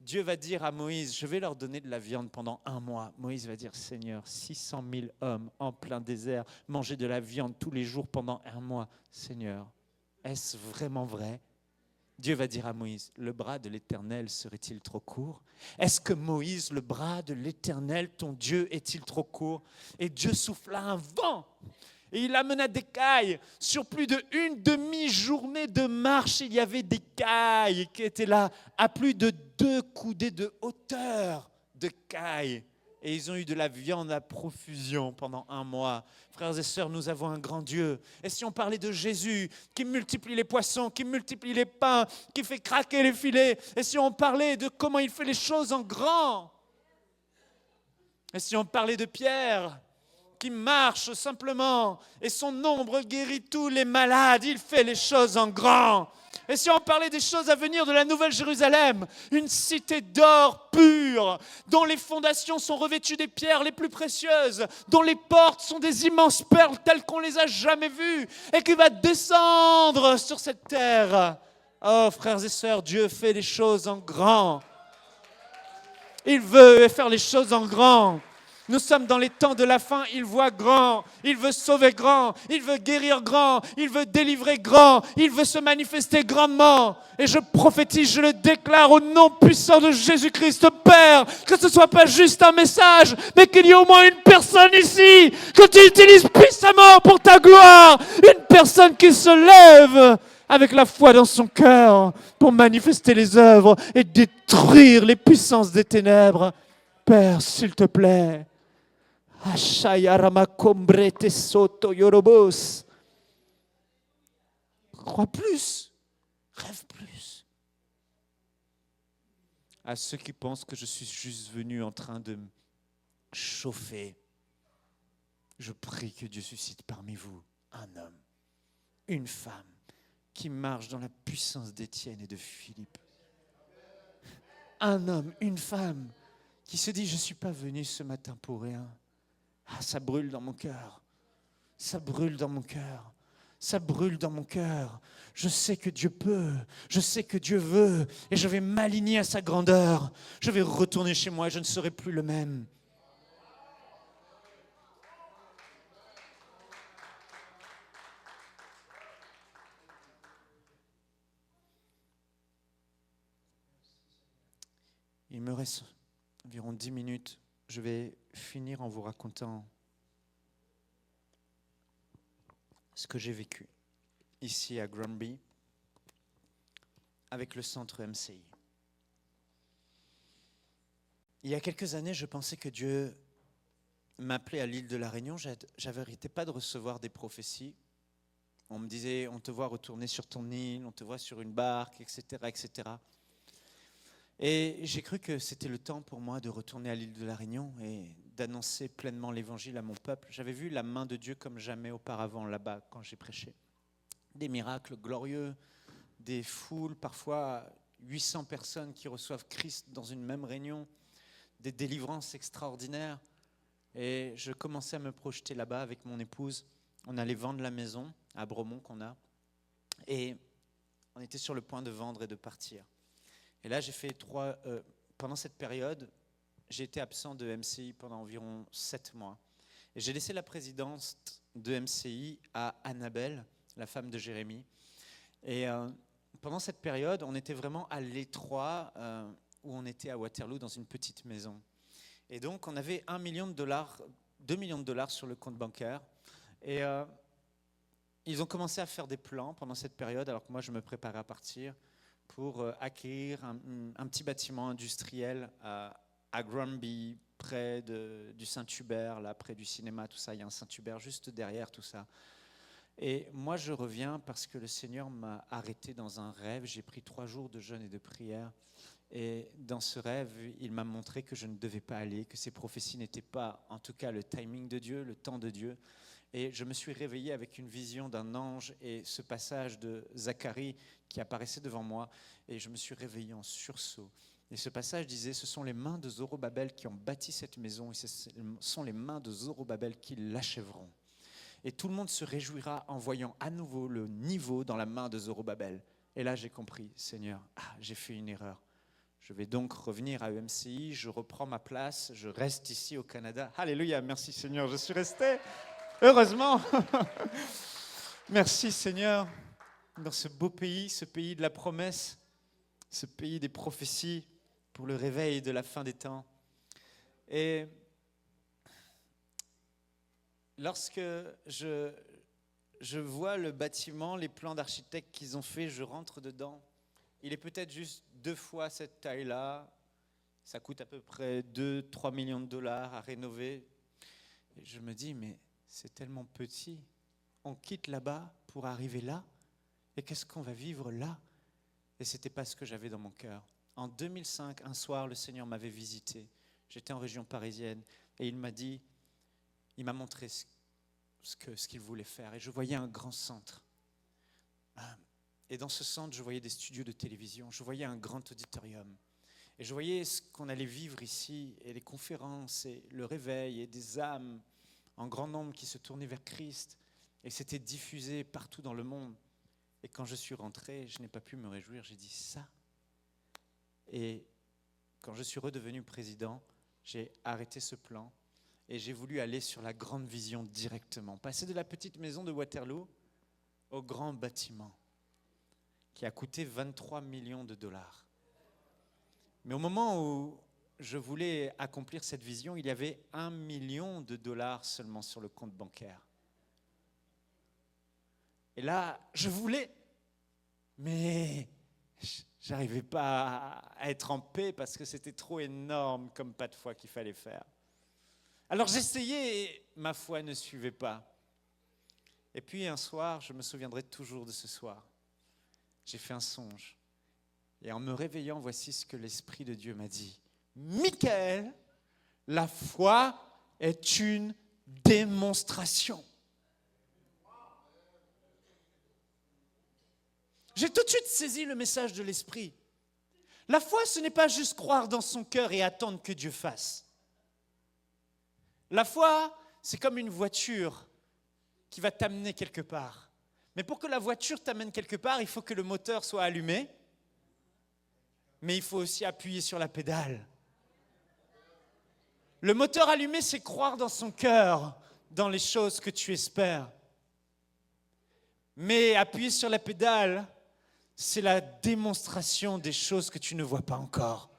Dieu va dire à Moïse, je vais leur donner de la viande pendant 1 mois. Moïse va dire, Seigneur, 600 000 hommes en plein désert, manger de la viande tous les jours pendant 1 mois. Seigneur, est-ce vraiment vrai? Dieu va dire à Moïse, le bras de l'Éternel serait-il trop court? Est-ce que Moïse, le bras de l'Éternel, ton Dieu, est-il trop court? Et Dieu souffla un vent. Et il amena des cailles. Sur plus d'une demi-journée de marche, il y avait des cailles qui étaient là, à plus de 2 coudées de hauteur de cailles. Et ils ont eu de la viande à profusion pendant 1 mois. Frères et sœurs, nous avons un grand Dieu. Et si on parlait de Jésus, qui multiplie les poissons, qui multiplie les pains, qui fait craquer les filets, et si on parlait de comment il fait les choses en grand, et si on parlait de Pierre, qui marche simplement et son ombre guérit tous les malades, il fait les choses en grand. Et si on parlait des choses à venir de la Nouvelle Jérusalem, une cité d'or pur, dont les fondations sont revêtues des pierres les plus précieuses, dont les portes sont des immenses perles telles qu'on ne les a jamais vues, et qui va descendre sur cette terre. Oh, frères et sœurs, Dieu fait les choses en grand. Il veut faire les choses en grand. Nous sommes dans les temps de la fin, il voit grand, il veut sauver grand, il veut guérir grand, il veut délivrer grand, il veut se manifester grandement. Et je prophétise, je le déclare au nom puissant de Jésus-Christ, Père, que ce ne soit pas juste un message, mais qu'il y ait au moins une personne ici que tu utilises puissamment pour ta gloire, une personne qui se lève avec la foi dans son cœur pour manifester les œuvres et détruire les puissances des ténèbres. Père, s'il te plaît, crois plus, rêve plus. À ceux qui pensent que je suis juste venu en train de me chauffer, je prie que Dieu suscite parmi vous un homme, une femme qui marche dans la puissance d'Étienne et de Philippe. Un homme, une femme qui se dit, je ne suis pas venu ce matin pour rien. Ah, ça brûle dans mon cœur. Ça brûle dans mon cœur. Ça brûle dans mon cœur. Je sais que Dieu peut. Je sais que Dieu veut. Et je vais m'aligner à sa grandeur. Je vais retourner chez moi et je ne serai plus le même. Il me reste environ 10 minutes. Je vais finir en vous racontant ce que j'ai vécu ici à Granby avec le centre MCI. Il y a quelques années, je pensais que Dieu m'appelait à l'île de la Réunion. Je n'arrêtais pas de recevoir des prophéties. On me disait, on te voit retourner sur ton île, on te voit sur une barque, etc., etc. Et j'ai cru que c'était le temps pour moi de retourner à l'île de la Réunion et d'annoncer pleinement l'évangile à mon peuple. J'avais vu la main de Dieu comme jamais auparavant là-bas quand j'ai prêché. Des miracles glorieux, des foules, parfois 800 personnes qui reçoivent Christ dans une même réunion, des délivrances extraordinaires. Et je commençais à me projeter là-bas avec mon épouse. On allait vendre la maison à Bromont qu'on a. Et on était sur le point de vendre et de partir. Et là, j'ai fait pendant cette période, j'ai été absent de MCI pendant environ 7 mois. Et j'ai laissé la présidence de MCI à Annabelle, la femme de Jérémie. Et pendant cette période, on était vraiment à l'étroit, où on était à Waterloo, dans une petite maison. Et donc, on avait $1 million, $2 millions sur le compte bancaire. Et ils ont commencé à faire des plans pendant cette période, alors que moi, je me préparais à partir pour acquérir un petit bâtiment industriel à Granby, près du Saint-Hubert, là, près du cinéma, tout ça. Il y a un Saint-Hubert juste derrière tout ça. Et moi, je reviens parce que le Seigneur m'a arrêté dans un rêve. J'ai pris 3 jours de jeûne et de prière. Et dans ce rêve, il m'a montré que je ne devais pas aller, que ces prophéties n'étaient pas, en tout cas, le timing de Dieu, le temps de Dieu. Et je me suis réveillé avec une vision d'un ange et ce passage de Zacharie qui apparaissait devant moi. Et je me suis réveillé en sursaut. Et ce passage disait, ce sont les mains de Zorobabel qui ont bâti cette maison et ce sont les mains de Zorobabel qui l'achèveront. Et tout le monde se réjouira en voyant à nouveau le niveau dans la main de Zorobabel. Et là, j'ai compris, Seigneur, j'ai fait une erreur. Je vais donc revenir à EMCI, je reprends ma place, je reste ici au Canada. Alléluia, merci Seigneur, je suis resté. Heureusement. Merci Seigneur, dans ce beau pays, ce pays de la promesse, ce pays des prophéties pour le réveil de la fin des temps. Et lorsque je vois le bâtiment, les plans d'architectes qu'ils ont fait, je rentre dedans. Il est peut-être juste 2 fois cette taille-là. Ça coûte à peu près 2-3 millions de dollars à rénover. Et je me dis, mais c'est tellement petit. On quitte là-bas pour arriver là. Et qu'est-ce qu'on va vivre là? Et ce n'était pas ce que j'avais dans mon cœur. En 2005, un soir, le Seigneur m'avait visité. J'étais en région parisienne. Et il m'a montré ce qu'il voulait faire. Et je voyais un grand centre. Et dans ce centre, je voyais des studios de télévision. Je voyais un grand auditorium. Et je voyais ce qu'on allait vivre ici, et les conférences, et le réveil, et des âmes en grand nombre qui se tournaient vers Christ. Et c'était diffusé partout dans le monde. Et quand je suis rentré, je n'ai pas pu me réjouir. J'ai dit ça. Et quand je suis redevenu président, j'ai arrêté ce plan. Et j'ai voulu aller sur la grande vision directement. Passer de la petite maison de Waterloo au grand bâtiment qui a coûté 23 millions de dollars. Mais au moment où je voulais accomplir cette vision, il y avait 1 million de dollars seulement sur le compte bancaire. Et là, je voulais, mais j'arrivais pas à être en paix parce que c'était trop énorme comme pas de foi qu'il fallait faire. Alors j'essayais et ma foi ne suivait pas. Et puis un soir, je me souviendrai toujours de ce soir, j'ai fait un songe. Et en me réveillant, voici ce que l'Esprit de Dieu m'a dit. Michael, la foi est une démonstration. J'ai tout de suite saisi le message de l'Esprit. La foi, ce n'est pas juste croire dans son cœur et attendre que Dieu fasse. La foi, c'est comme une voiture qui va t'amener quelque part. Mais pour que la voiture t'amène quelque part, il faut que le moteur soit allumé, mais il faut aussi appuyer sur la pédale. Le moteur allumé, c'est croire dans son cœur, dans les choses que tu espères. Mais appuyer sur la pédale, c'est la démonstration des choses que tu ne vois pas encore,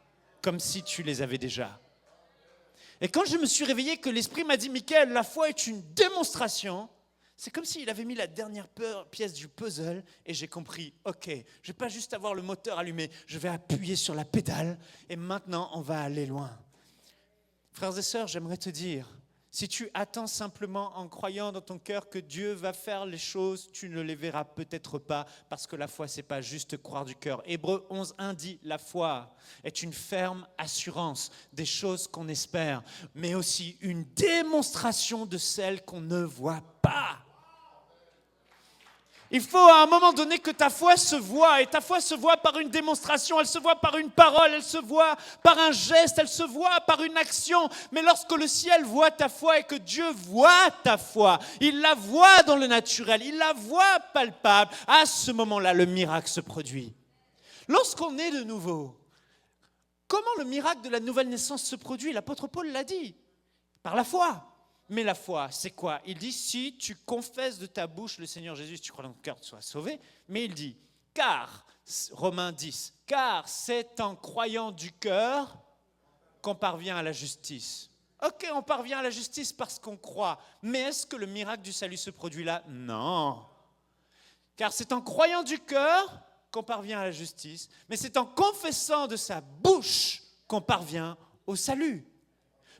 comme si tu les avais déjà. Et quand je me suis réveillé, que l'Esprit m'a dit, Michael, la foi est une démonstration, c'est comme s'il avait mis la dernière pièce du puzzle et j'ai compris, ok, je ne vais pas juste avoir le moteur allumé, je vais appuyer sur la pédale et maintenant on va aller loin. Frères et sœurs, j'aimerais te dire, si tu attends simplement en croyant dans ton cœur que Dieu va faire les choses, tu ne les verras peut-être pas parce que la foi, ce n'est pas juste croire du cœur. Hébreux 11:1 dit, la foi est une ferme assurance des choses qu'on espère, mais aussi une démonstration de celles qu'on ne voit pas. Il faut à un moment donné que ta foi se voie, et ta foi se voit par une démonstration, elle se voit par une parole, elle se voit par un geste, elle se voit par une action. Mais lorsque le ciel voit ta foi et que Dieu voit ta foi, il la voit dans le naturel, il la voit palpable, à ce moment-là, le miracle se produit. Lorsqu'on est de nouveau, comment le miracle de la nouvelle naissance se produit? L'apôtre Paul l'a dit, par la foi. Mais la foi, c'est quoi? Il dit, si tu confesses de ta bouche le Seigneur Jésus, si tu crois dans ton cœur, tu seras sauvé. Mais il dit, car, Romains 10, car c'est en croyant du cœur qu'on parvient à la justice. Ok, on parvient à la justice parce qu'on croit. Mais est-ce que le miracle du salut se produit là? Non. Car c'est en croyant du cœur qu'on parvient à la justice, mais c'est en confessant de sa bouche qu'on parvient au salut.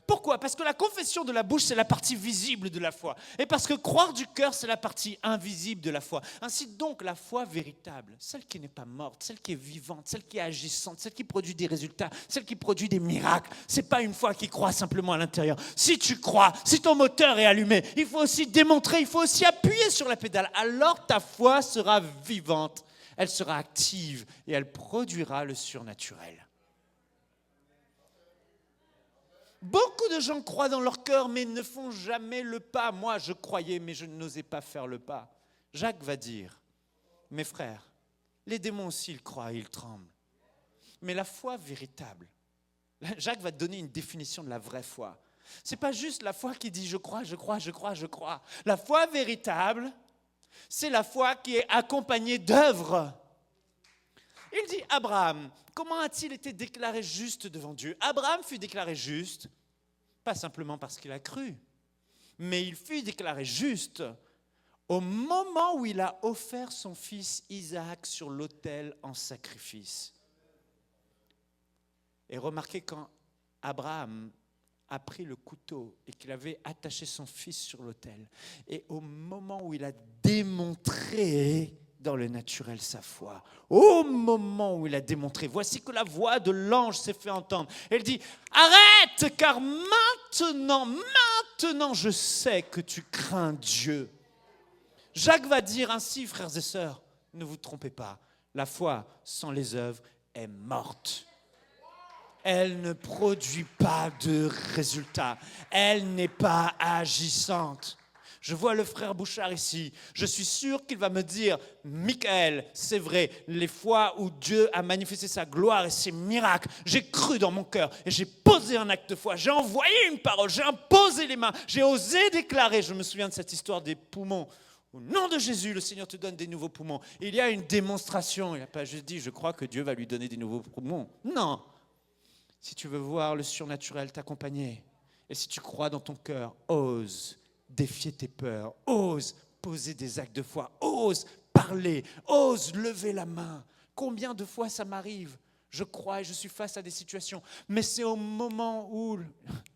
Pourquoi? Parce que la confession de la bouche, c'est la partie visible de la foi. Et parce que croire du cœur, c'est la partie invisible de la foi. Ainsi donc, la foi véritable, celle qui n'est pas morte, celle qui est vivante, celle qui est agissante, celle qui produit des résultats, celle qui produit des miracles, ce n'est pas une foi qui croit simplement à l'intérieur. Si tu crois, si ton moteur est allumé, il faut aussi démontrer, il faut aussi appuyer sur la pédale. Alors ta foi sera vivante, elle sera active et elle produira le surnaturel. Beaucoup de gens croient dans leur cœur, mais ne font jamais le pas. Moi, je croyais, mais je n'osais pas faire le pas. Jacques va dire, mes frères, les démons aussi, ils croient, ils tremblent. Mais la foi véritable, Jacques va te donner une définition de la vraie foi. Ce n'est pas juste la foi qui dit je crois, je crois, je crois, je crois. La foi véritable, c'est la foi qui est accompagnée d'œuvres. Il dit, Abraham, comment a-t-il été déclaré juste devant Dieu? Abraham fut déclaré juste, pas simplement parce qu'il a cru, mais il fut déclaré juste au moment où il a offert son fils Isaac sur l'autel en sacrifice. Et remarquez, quand Abraham a pris le couteau et qu'il avait attaché son fils sur l'autel, et au moment où il a démontré dans le naturel sa foi, au moment où il a démontré, voici que la voix de l'ange s'est fait entendre. Elle dit, arrête, car maintenant je sais que tu crains Dieu. Jacques va dire ainsi, frères et sœurs, ne vous trompez pas, la foi sans les œuvres est morte. Elle ne produit pas de résultats, elle n'est pas agissante. Je vois le frère Bouchard ici. Je suis sûr qu'il va me dire, Michael, c'est vrai, les fois où Dieu a manifesté sa gloire et ses miracles, j'ai cru dans mon cœur et j'ai posé un acte de foi. J'ai envoyé une parole, j'ai imposé les mains, j'ai osé déclarer. Je me souviens de cette histoire des poumons. Au nom de Jésus, le Seigneur te donne des nouveaux poumons. Il y a une démonstration. Il n'a pas juste dit, je crois que Dieu va lui donner des nouveaux poumons. Non. Si tu veux voir le surnaturel t'accompagner, et si tu crois dans ton cœur, ose défier tes peurs, ose poser des actes de foi, ose parler, ose lever la main. Combien de fois ça m'arrive? Je crois et je suis face à des situations, mais c'est au moment où, vous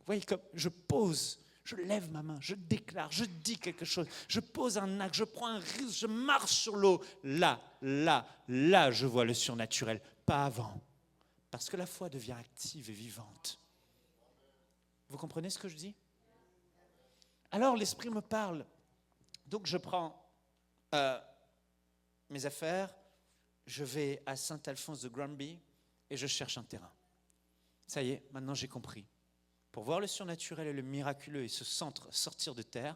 voyez, comme je pose, je lève ma main, je déclare, je dis quelque chose, je pose un acte, je prends un risque, je marche sur l'eau. Là, je vois le surnaturel, pas avant. Parce que la foi devient active et vivante. Vous comprenez ce que je dis? Alors l'Esprit me parle. Donc je prends mes affaires, je vais à Saint-Alphonse de Granby et je cherche un terrain. Ça y est, maintenant j'ai compris. Pour voir le surnaturel et le miraculeux et ce centre sortir de terre,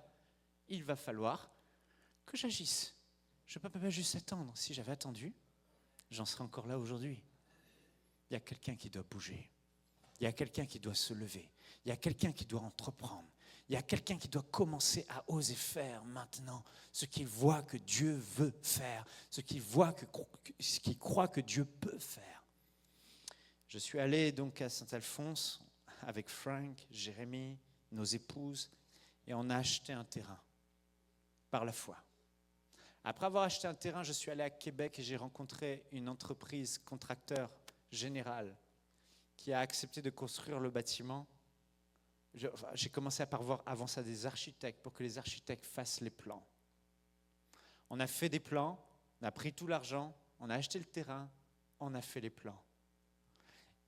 il va falloir que j'agisse. Je ne peux pas juste attendre. Si j'avais attendu, j'en serais encore là aujourd'hui. Il y a quelqu'un qui doit bouger. Il y a quelqu'un qui doit se lever. Il y a quelqu'un qui doit entreprendre. Il y a quelqu'un qui doit commencer à oser faire maintenant ce qu'il voit que Dieu veut faire, ce qu'il croit que Dieu peut faire. Je suis allé donc à Saint-Alphonse avec Frank, Jérémy, nos épouses, et on a acheté un terrain par la foi. Après avoir acheté un terrain, je suis allé à Québec et j'ai rencontré une entreprise contracteur général qui a accepté de construire le bâtiment. J'ai commencé à voir avant ça des architectes pour que les architectes fassent les plans. On a fait des plans, on a pris tout l'argent, on a acheté le terrain, on a fait les plans.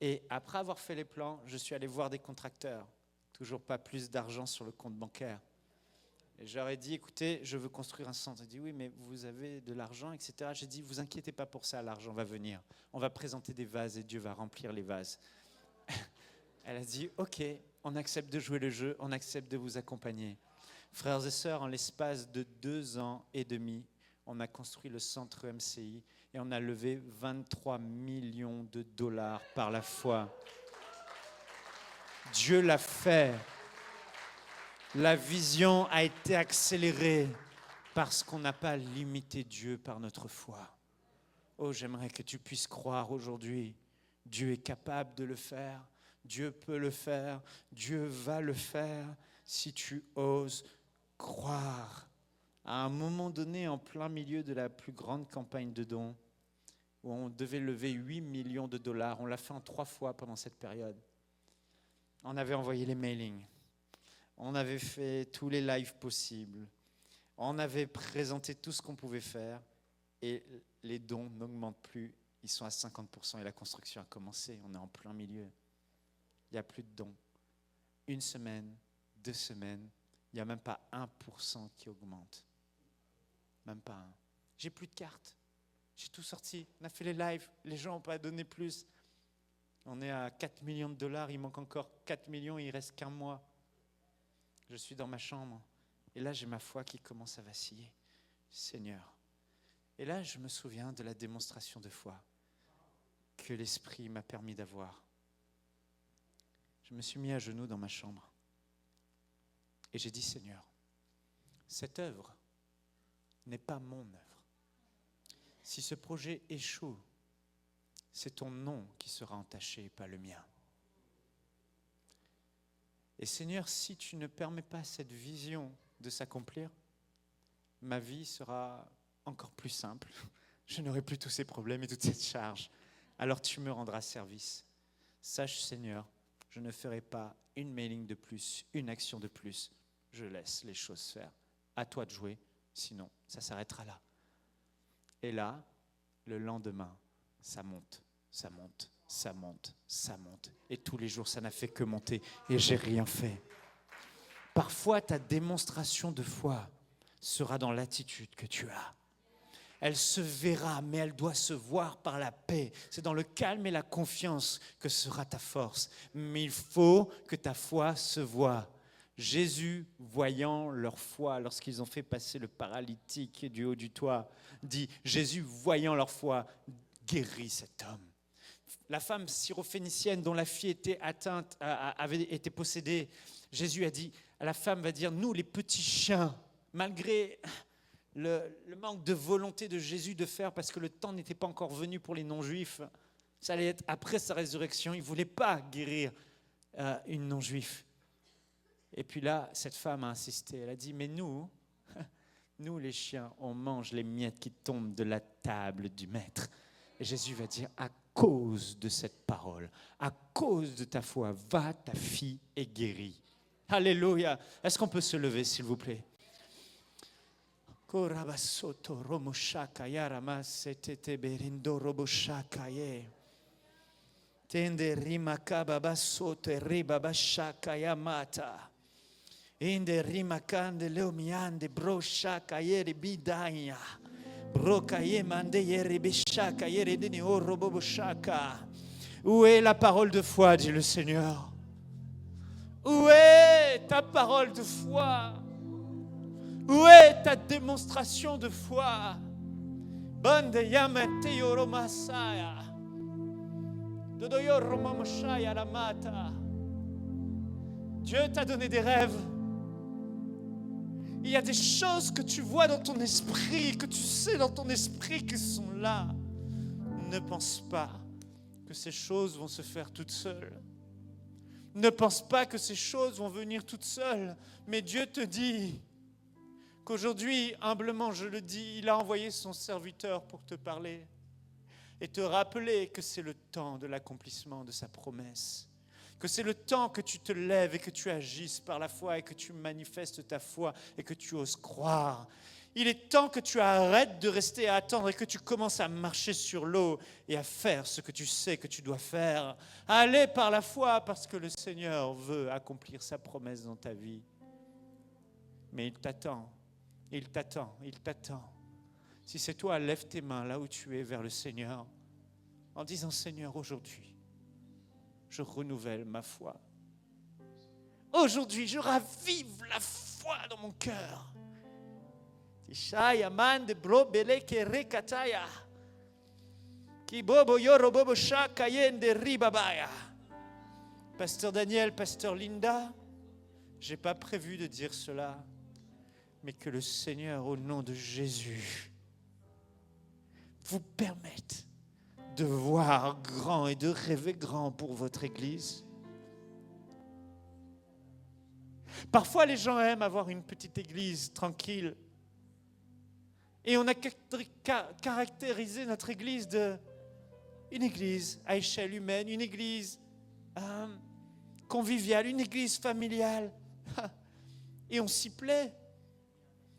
Et après avoir fait les plans, je suis allé voir des contracteurs. Toujours pas plus d'argent sur le compte bancaire. Et j'aurais dit, écoutez, je veux construire un centre. Elle dit, oui, mais vous avez de l'argent, etc. J'ai dit, vous inquiétez pas pour ça, l'argent va venir. On va présenter des vases et Dieu va remplir les vases. Elle a dit, ok, on accepte de jouer le jeu, on accepte de vous accompagner. Frères et sœurs, en l'espace de 2 ans et demi, on a construit le centre MCI et on a levé 23 millions de dollars par la foi. Dieu l'a fait. La vision a été accélérée parce qu'on n'a pas limité Dieu par notre foi. Oh, j'aimerais que tu puisses croire aujourd'hui. Dieu est capable de le faire. Dieu peut le faire. Dieu va le faire si tu oses croire. À un moment donné, en plein milieu de la plus grande campagne de dons, où on devait lever 8 millions de dollars, on l'a fait en 3 fois pendant cette période. On avait envoyé les mailings. On avait fait tous les lives possibles. On avait présenté tout ce qu'on pouvait faire. Et les dons n'augmentent plus. Ils sont à 50% et la construction a commencé. On est en plein milieu. Il n'y a plus de dons. 1 semaine, 2 semaines, il n'y a même pas 1% qui augmente. Même pas un. J'ai plus de cartes. J'ai tout sorti. On a fait les lives. Les gens n'ont pas donné plus. On est à 4 millions de dollars. Il manque encore 4 millions. Il ne reste qu'un mois. Je suis dans ma chambre. Et là, j'ai ma foi qui commence à vaciller. Seigneur. Et là, je me souviens de la démonstration de foi que l'Esprit m'a permis d'avoir. Je me suis mis à genoux dans ma chambre. Et j'ai dit, Seigneur, cette œuvre n'est pas mon œuvre. Si ce projet échoue, c'est ton nom qui sera entaché, pas le mien. Et Seigneur, si tu ne permets pas cette vision de s'accomplir, ma vie sera encore plus simple. Je n'aurai plus tous ces problèmes et toute cette charge. Alors tu me rendras service. Sache, Seigneur, je ne ferai pas une mailing de plus, une action de plus. Je laisse les choses faire. À toi de jouer, sinon ça s'arrêtera là. Et là, le lendemain, ça monte, ça monte, ça monte, ça monte. Et tous les jours, ça n'a fait que monter et j'ai rien fait. Parfois, ta démonstration de foi sera dans l'attitude que tu as. Elle se verra, mais elle doit se voir par la paix. C'est dans le calme et la confiance que sera ta force. Mais il faut que ta foi se voie. Jésus, voyant leur foi, lorsqu'ils ont fait passer le paralytique du haut du toit, dit, Jésus, voyant leur foi, guérit cet homme. La femme syrophénicienne dont la fille était atteinte, avait été possédée, Jésus a dit, la femme va dire, nous les petits chiens, malgré le manque de volonté de Jésus de faire, parce que le temps n'était pas encore venu pour les non-juifs, ça allait être après sa résurrection, il ne voulait pas guérir une non-juive. Et puis là, cette femme a insisté, elle a dit, mais nous les chiens, on mange les miettes qui tombent de la table du maître. Et Jésus va dire, à cause de cette parole, à cause de ta foi, va, ta fille est guérie. Alléluia. Est-ce qu'on peut se lever, s'il vous plaît? Tende rimakaba basoto e ribabashaka yamata. Inde rimakande leomiande broshaka yeri bidaya. Broka yemande yeri bishaka yeri dini oroboboshaka. Où est la parole de foi, dit le Seigneur? Où est ta parole de foi? Où est ta démonstration de foi? Bande yamate yoromasaya. Dieu t'a donné des rêves. Il y a des choses que tu vois dans ton esprit, que tu sais dans ton esprit qui sont là. Ne pense pas que ces choses vont se faire toutes seules. Ne pense pas que ces choses vont venir toutes seules. Mais Dieu te dit qu'aujourd'hui, humblement je le dis, il a envoyé son serviteur pour te parler et te rappeler que c'est le temps de l'accomplissement de sa promesse. Que c'est le temps que tu te lèves et que tu agisses par la foi et que tu manifestes ta foi et que tu oses croire. Il est temps que tu arrêtes de rester à attendre et que tu commences à marcher sur l'eau et à faire ce que tu sais que tu dois faire. Aller par la foi parce que le Seigneur veut accomplir sa promesse dans ta vie. Mais il t'attend, il t'attend, il t'attend. Si c'est toi, lève tes mains là où tu es vers le Seigneur en disant, Seigneur, aujourd'hui, je renouvelle ma foi. Aujourd'hui, je ravive la foi dans mon cœur. Pasteur Daniel, Pasteur Linda, je n'ai pas prévu de dire cela, mais que le Seigneur, au nom de Jésus, vous permette de voir grand et de rêver grand pour votre Église. Parfois, les gens aiment avoir une petite église tranquille. Et on a caractérisé notre église une église à échelle humaine, une église conviviale, une église familiale. Et on s'y plaît.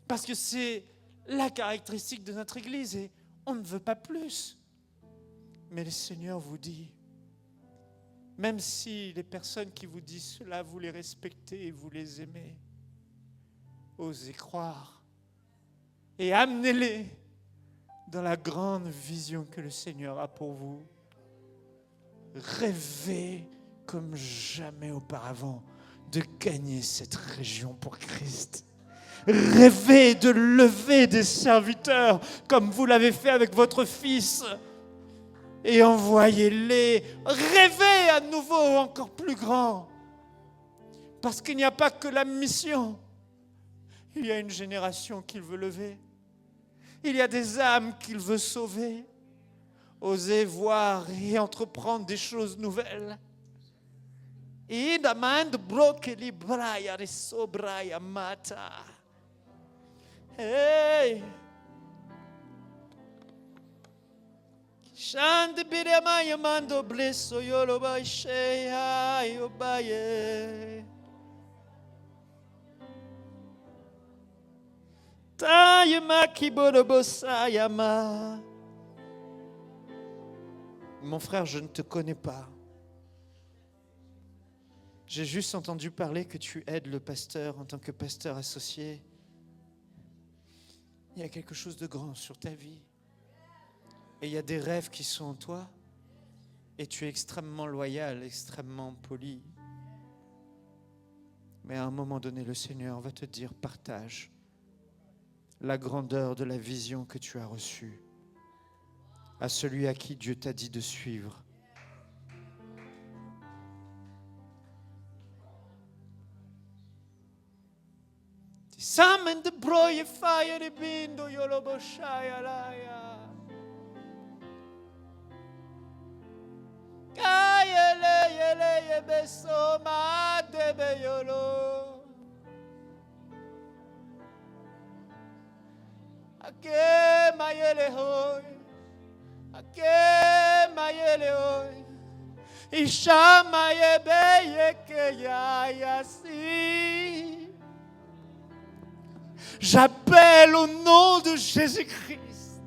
Parce que c'est la caractéristique de notre église et on ne veut pas plus. Mais le Seigneur vous dit, même si les personnes qui vous disent cela, vous les respectez et vous les aimez, osez croire et amenez-les dans la grande vision que le Seigneur a pour vous. Rêvez comme jamais auparavant de gagner cette région pour Christ. Rêvez de lever des serviteurs comme vous l'avez fait avec votre fils. Et envoyez-les, rêvez à nouveau encore plus grand. Parce qu'il n'y a pas que la mission. Il y a une génération qu'il veut lever. Il y a des âmes qu'il veut sauver. Osez voir et entreprendre des choses nouvelles. Hey! Shande birema yamando blesso yolo ba sheya yobaye. Ta yama kibodo bossa yama. Mon frère, je ne te connais pas. J'ai juste entendu parler que tu aides le pasteur en tant que pasteur associé. Il y a quelque chose de grand sur ta vie. Et il y a des rêves qui sont en toi. Et tu es extrêmement loyal, extrêmement poli. Mais à un moment donné, le Seigneur va te dire, partage la grandeur de la vision que tu as reçue à celui à qui Dieu t'a dit de suivre. Samen de broye fire de bindo yolobo shaya laya. Kayele yele yebeso ma debe yolo. Ake mayele hoy. Ake mayele hoy. Isha mayebe yeke ya yasi. J'appelle au nom de Jésus-Christ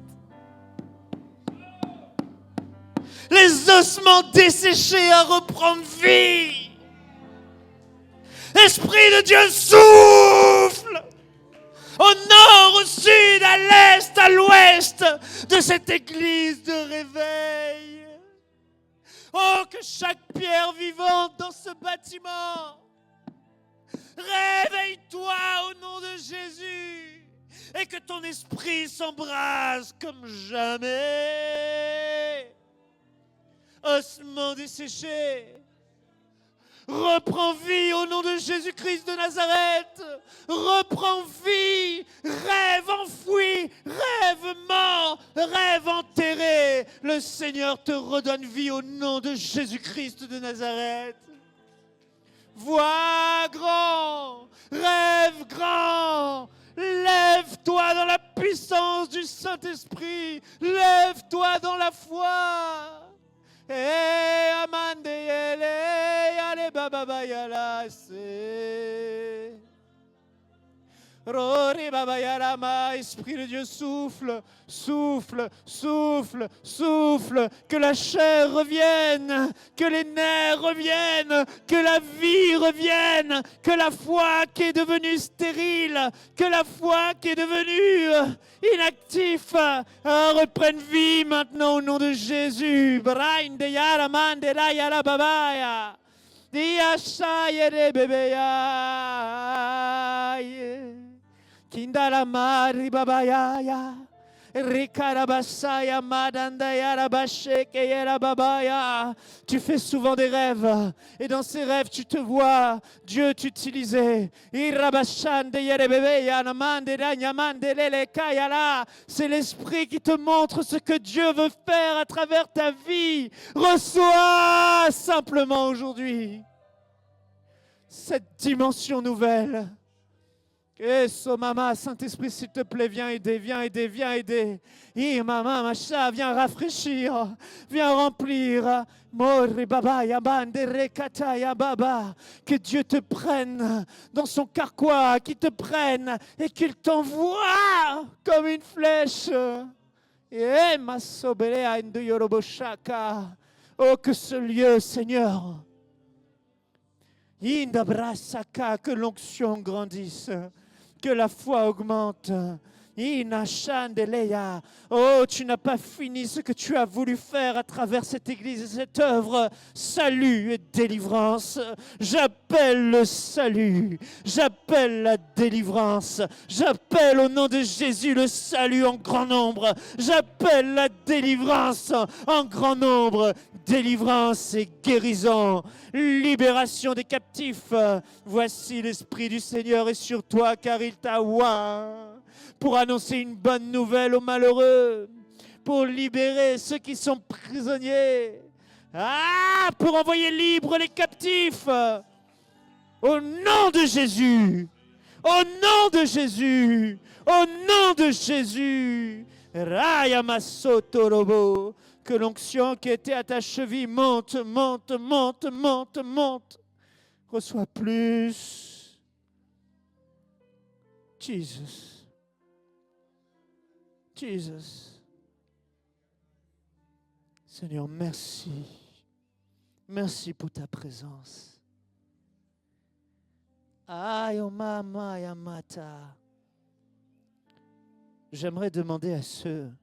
les ossements desséchés à reprendre vie. Esprit de Dieu, souffle au nord, au sud, à l'est, à l'ouest de cette église de réveil. Oh, que chaque pierre vivante dans ce bâtiment, réveille-toi au nom de Jésus et que ton esprit s'embrase comme jamais. Ossements desséchés, reprends vie au nom de Jésus-Christ de Nazareth. Reprends vie, rêve enfoui, rêve mort, rêve enterré. Le Seigneur te redonne vie au nom de Jésus-Christ de Nazareth. Vois grand, rêve grand, lève-toi dans la puissance du Saint-Esprit, lève-toi dans la foi. Amande yele yale baba yala se. Rori Baba Yarama, Esprit de Dieu, souffle, souffle, souffle, souffle, que la chair revienne, que les nerfs reviennent, que la vie revienne, que la foi qui est devenue stérile, que la foi qui est devenue inactif reprenne vie maintenant au nom de Jésus. Brain de Yaraman de la Yarababaya. Dia shayere bebeya kindala mari babaya rikarabasaya madandaya rabasheke yera babaya. Tu fais souvent des rêves et dans ces rêves tu te vois Dieu t'utiliser. Irabashande yere bebeya namande nyamande lele kayala. C'est l'esprit qui te montre ce que Dieu veut faire à travers ta vie. Reçois simplement aujourd'hui cette dimension nouvelle. Et so maman, Saint-Esprit, s'il te plaît, viens aider, viens aider, viens aider. Et maman, macha, viens rafraîchir, viens remplir. Mori baba yabande rekata yababa. Que Dieu te prenne dans son carquois, qu'il te prenne et qu'il t'envoie comme une flèche. Et ma sobelea inde yoroboshaka. Oh, que ce lieu, Seigneur, Indabrasaka, que l'onction grandisse, que la foi augmente. Inachandeleya. Oh, tu n'as pas fini ce que tu as voulu faire à travers cette église et cette œuvre. Salut et délivrance. J'appelle le salut. J'appelle la délivrance. J'appelle au nom de Jésus le salut en grand nombre. J'appelle la délivrance en grand nombre. Délivrance et guérison. Libération des captifs. Voici l'Esprit du Seigneur est sur toi car il t'a oint pour annoncer une bonne nouvelle aux malheureux, pour libérer ceux qui sont prisonniers, pour envoyer libres les captifs. Au nom de Jésus, au nom de Jésus, au nom de Jésus. Raya Masotorobo, que l'onction qui était à ta cheville monte, monte, monte, monte, monte. Reçois plus. Jesus. Jesus. Seigneur, merci. Merci pour ta présence. Ayo mama yamata. J'aimerais demander à ceux,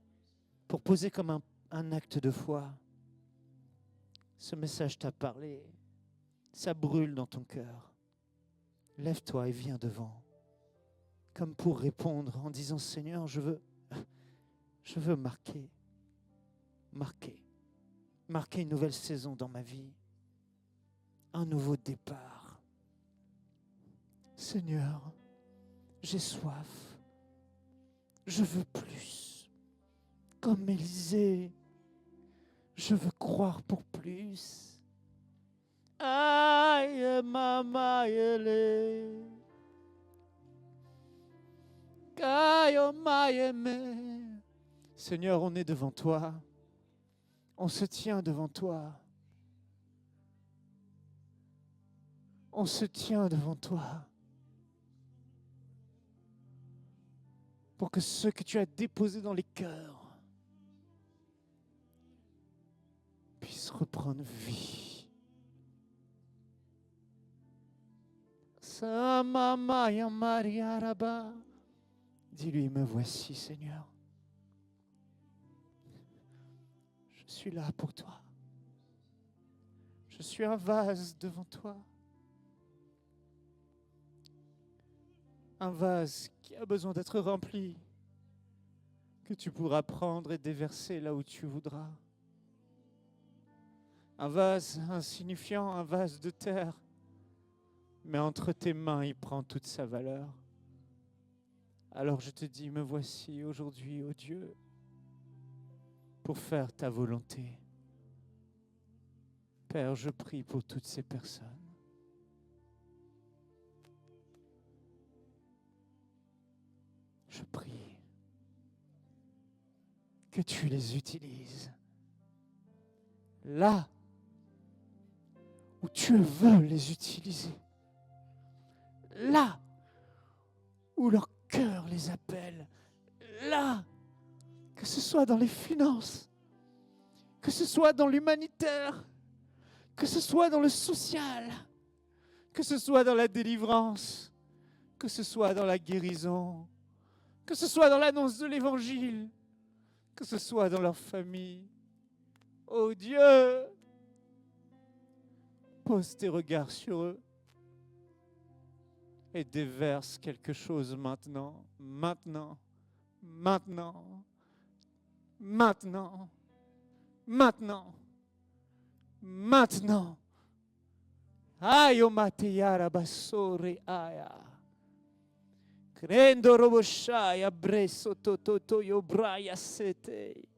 pour poser comme un acte de foi, ce message t'a parlé, ça brûle dans ton cœur. Lève-toi et viens devant, comme pour répondre en disant, Seigneur, je veux marquer une nouvelle saison dans ma vie, un nouveau départ. Seigneur, j'ai soif, je veux plus. Comme Élisée, je veux croire pour plus. Aïe, mama, yele. Kayo, maïeme. Seigneur, on est devant toi. On se tient devant toi. On se tient devant toi. Pour que ce que tu as déposé dans les cœurs puisse reprendre vie. Samamaya Maria Rabba. Dis-lui, me voici, Seigneur. Je suis là pour toi. Je suis un vase devant toi. Un vase qui a besoin d'être rempli, que tu pourras prendre et déverser là où tu voudras. Un vase insignifiant, un vase de terre, mais entre tes mains, il prend toute sa valeur. Alors je te dis, me voici aujourd'hui, ô Dieu, pour faire ta volonté. Père, je prie pour toutes ces personnes. Je prie que tu les utilises là où tu veux les utiliser. Là où leur cœur les appelle. Là, que ce soit dans les finances, que ce soit dans l'humanitaire, que ce soit dans le social, que ce soit dans la délivrance, que ce soit dans la guérison, que ce soit dans l'annonce de l'Évangile, que ce soit dans leur famille. Oh Dieu, pose tes regards sur eux et déverse quelque chose maintenant, maintenant, maintenant, maintenant, maintenant, maintenant. Ayo mateyara basore aya. Crendo roboshaya breso toto yo braya sete.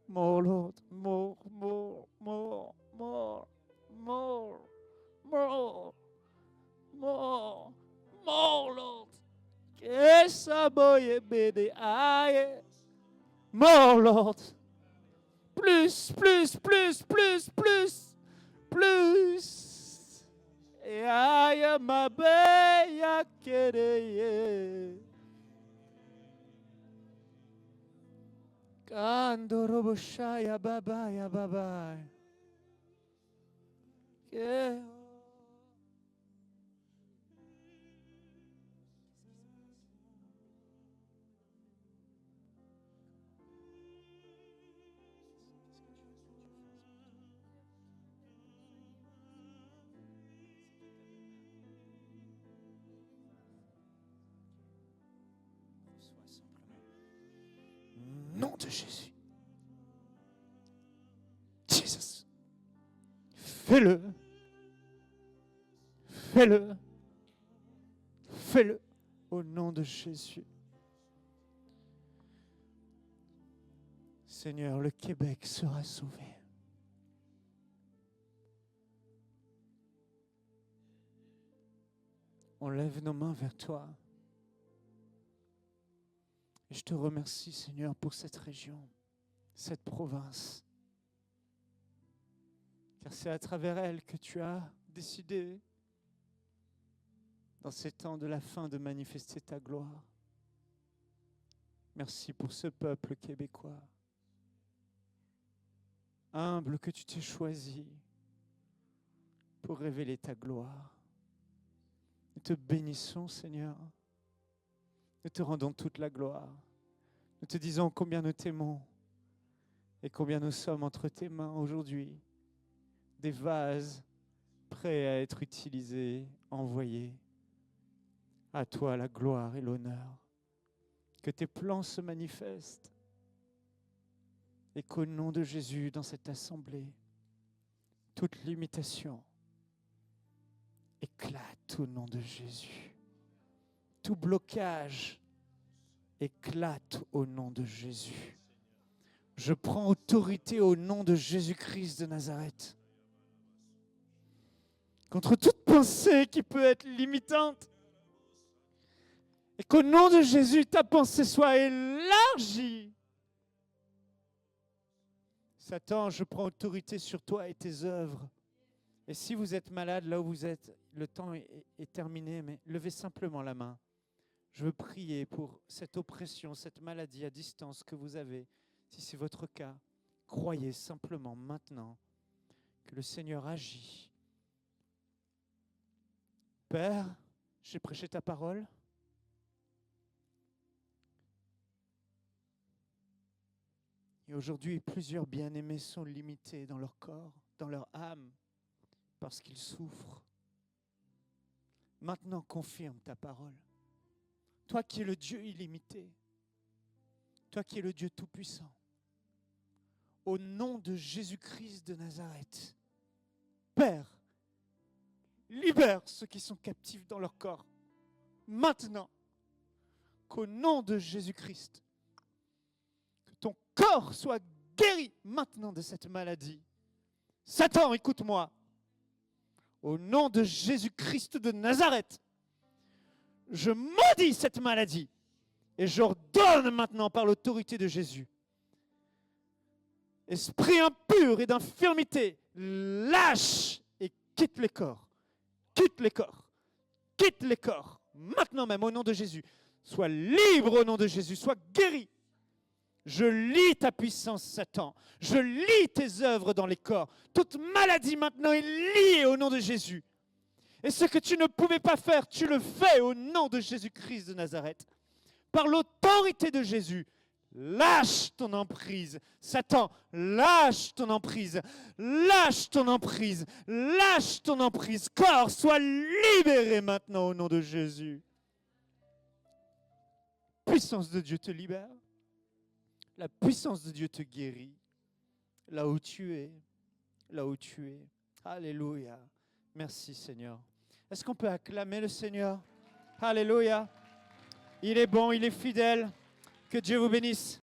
More Lord, more, more, more, more, more, more, more, more Lord. Esa boye bede aye. More Lord. Plus, plus, plus, plus, plus, plus. Et aïe ma beya kereye. Kando roboshaya babaya babaya. Nom de Jésus. Jesus. Fais-le. Fais-le. Fais-le. Au nom de Jésus. Seigneur, le Québec sera sauvé. On lève nos mains vers toi. Et je te remercie, Seigneur, pour cette région, cette province. Car c'est à travers elle que tu as décidé, dans ces temps de la fin, de manifester ta gloire. Merci pour ce peuple québécois, humble que tu t'es choisi pour révéler ta gloire. Nous te bénissons, Seigneur. Nous te rendons toute la gloire. Nous te disons combien nous t'aimons et combien nous sommes entre tes mains aujourd'hui, des vases prêts à être utilisés, envoyés. À toi la gloire et l'honneur. Que tes plans se manifestent et qu'au nom de Jésus, dans cette assemblée, toute limitation éclate au nom de Jésus. Tout blocage éclate au nom de Jésus. Je prends autorité au nom de Jésus-Christ de Nazareth contre toute pensée qui peut être limitante et qu'au nom de Jésus, ta pensée soit élargie. Satan, je prends autorité sur toi et tes œuvres. Et si vous êtes malade, là où vous êtes, le temps est terminé, mais levez simplement la main. Je veux prier pour cette oppression, cette maladie à distance que vous avez. Si c'est votre cas, croyez simplement maintenant que le Seigneur agit. Père, j'ai prêché ta parole. Et aujourd'hui, plusieurs bien-aimés sont limités dans leur corps, dans leur âme, parce qu'ils souffrent. Maintenant, confirme ta parole. Toi qui es le Dieu illimité, toi qui es le Dieu tout-puissant, au nom de Jésus-Christ de Nazareth, Père, libère ceux qui sont captifs dans leur corps. Maintenant, qu'au nom de Jésus-Christ, que ton corps soit guéri maintenant de cette maladie. Satan, écoute-moi. Au nom de Jésus-Christ de Nazareth, je maudis cette maladie et j'ordonne maintenant par l'autorité de Jésus. Esprit impur et d'infirmité, lâche et quitte les corps. Quitte les corps. Quitte les corps. Maintenant même, au nom de Jésus. Sois libre au nom de Jésus, sois guéri. Je lis ta puissance, Satan. Je lis tes œuvres dans les corps. Toute maladie maintenant est liée au nom de Jésus. Et ce que tu ne pouvais pas faire, tu le fais au nom de Jésus-Christ de Nazareth. Par l'autorité de Jésus, lâche ton emprise. Satan, lâche ton emprise. Lâche ton emprise. Lâche ton emprise. Corps, sois libéré maintenant au nom de Jésus. Puissance de Dieu te libère. La puissance de Dieu te guérit. Là où tu es. Là où tu es. Alléluia. Merci Seigneur. Est-ce qu'on peut acclamer le Seigneur? Alléluia. Il est bon, il est fidèle. Que Dieu vous bénisse.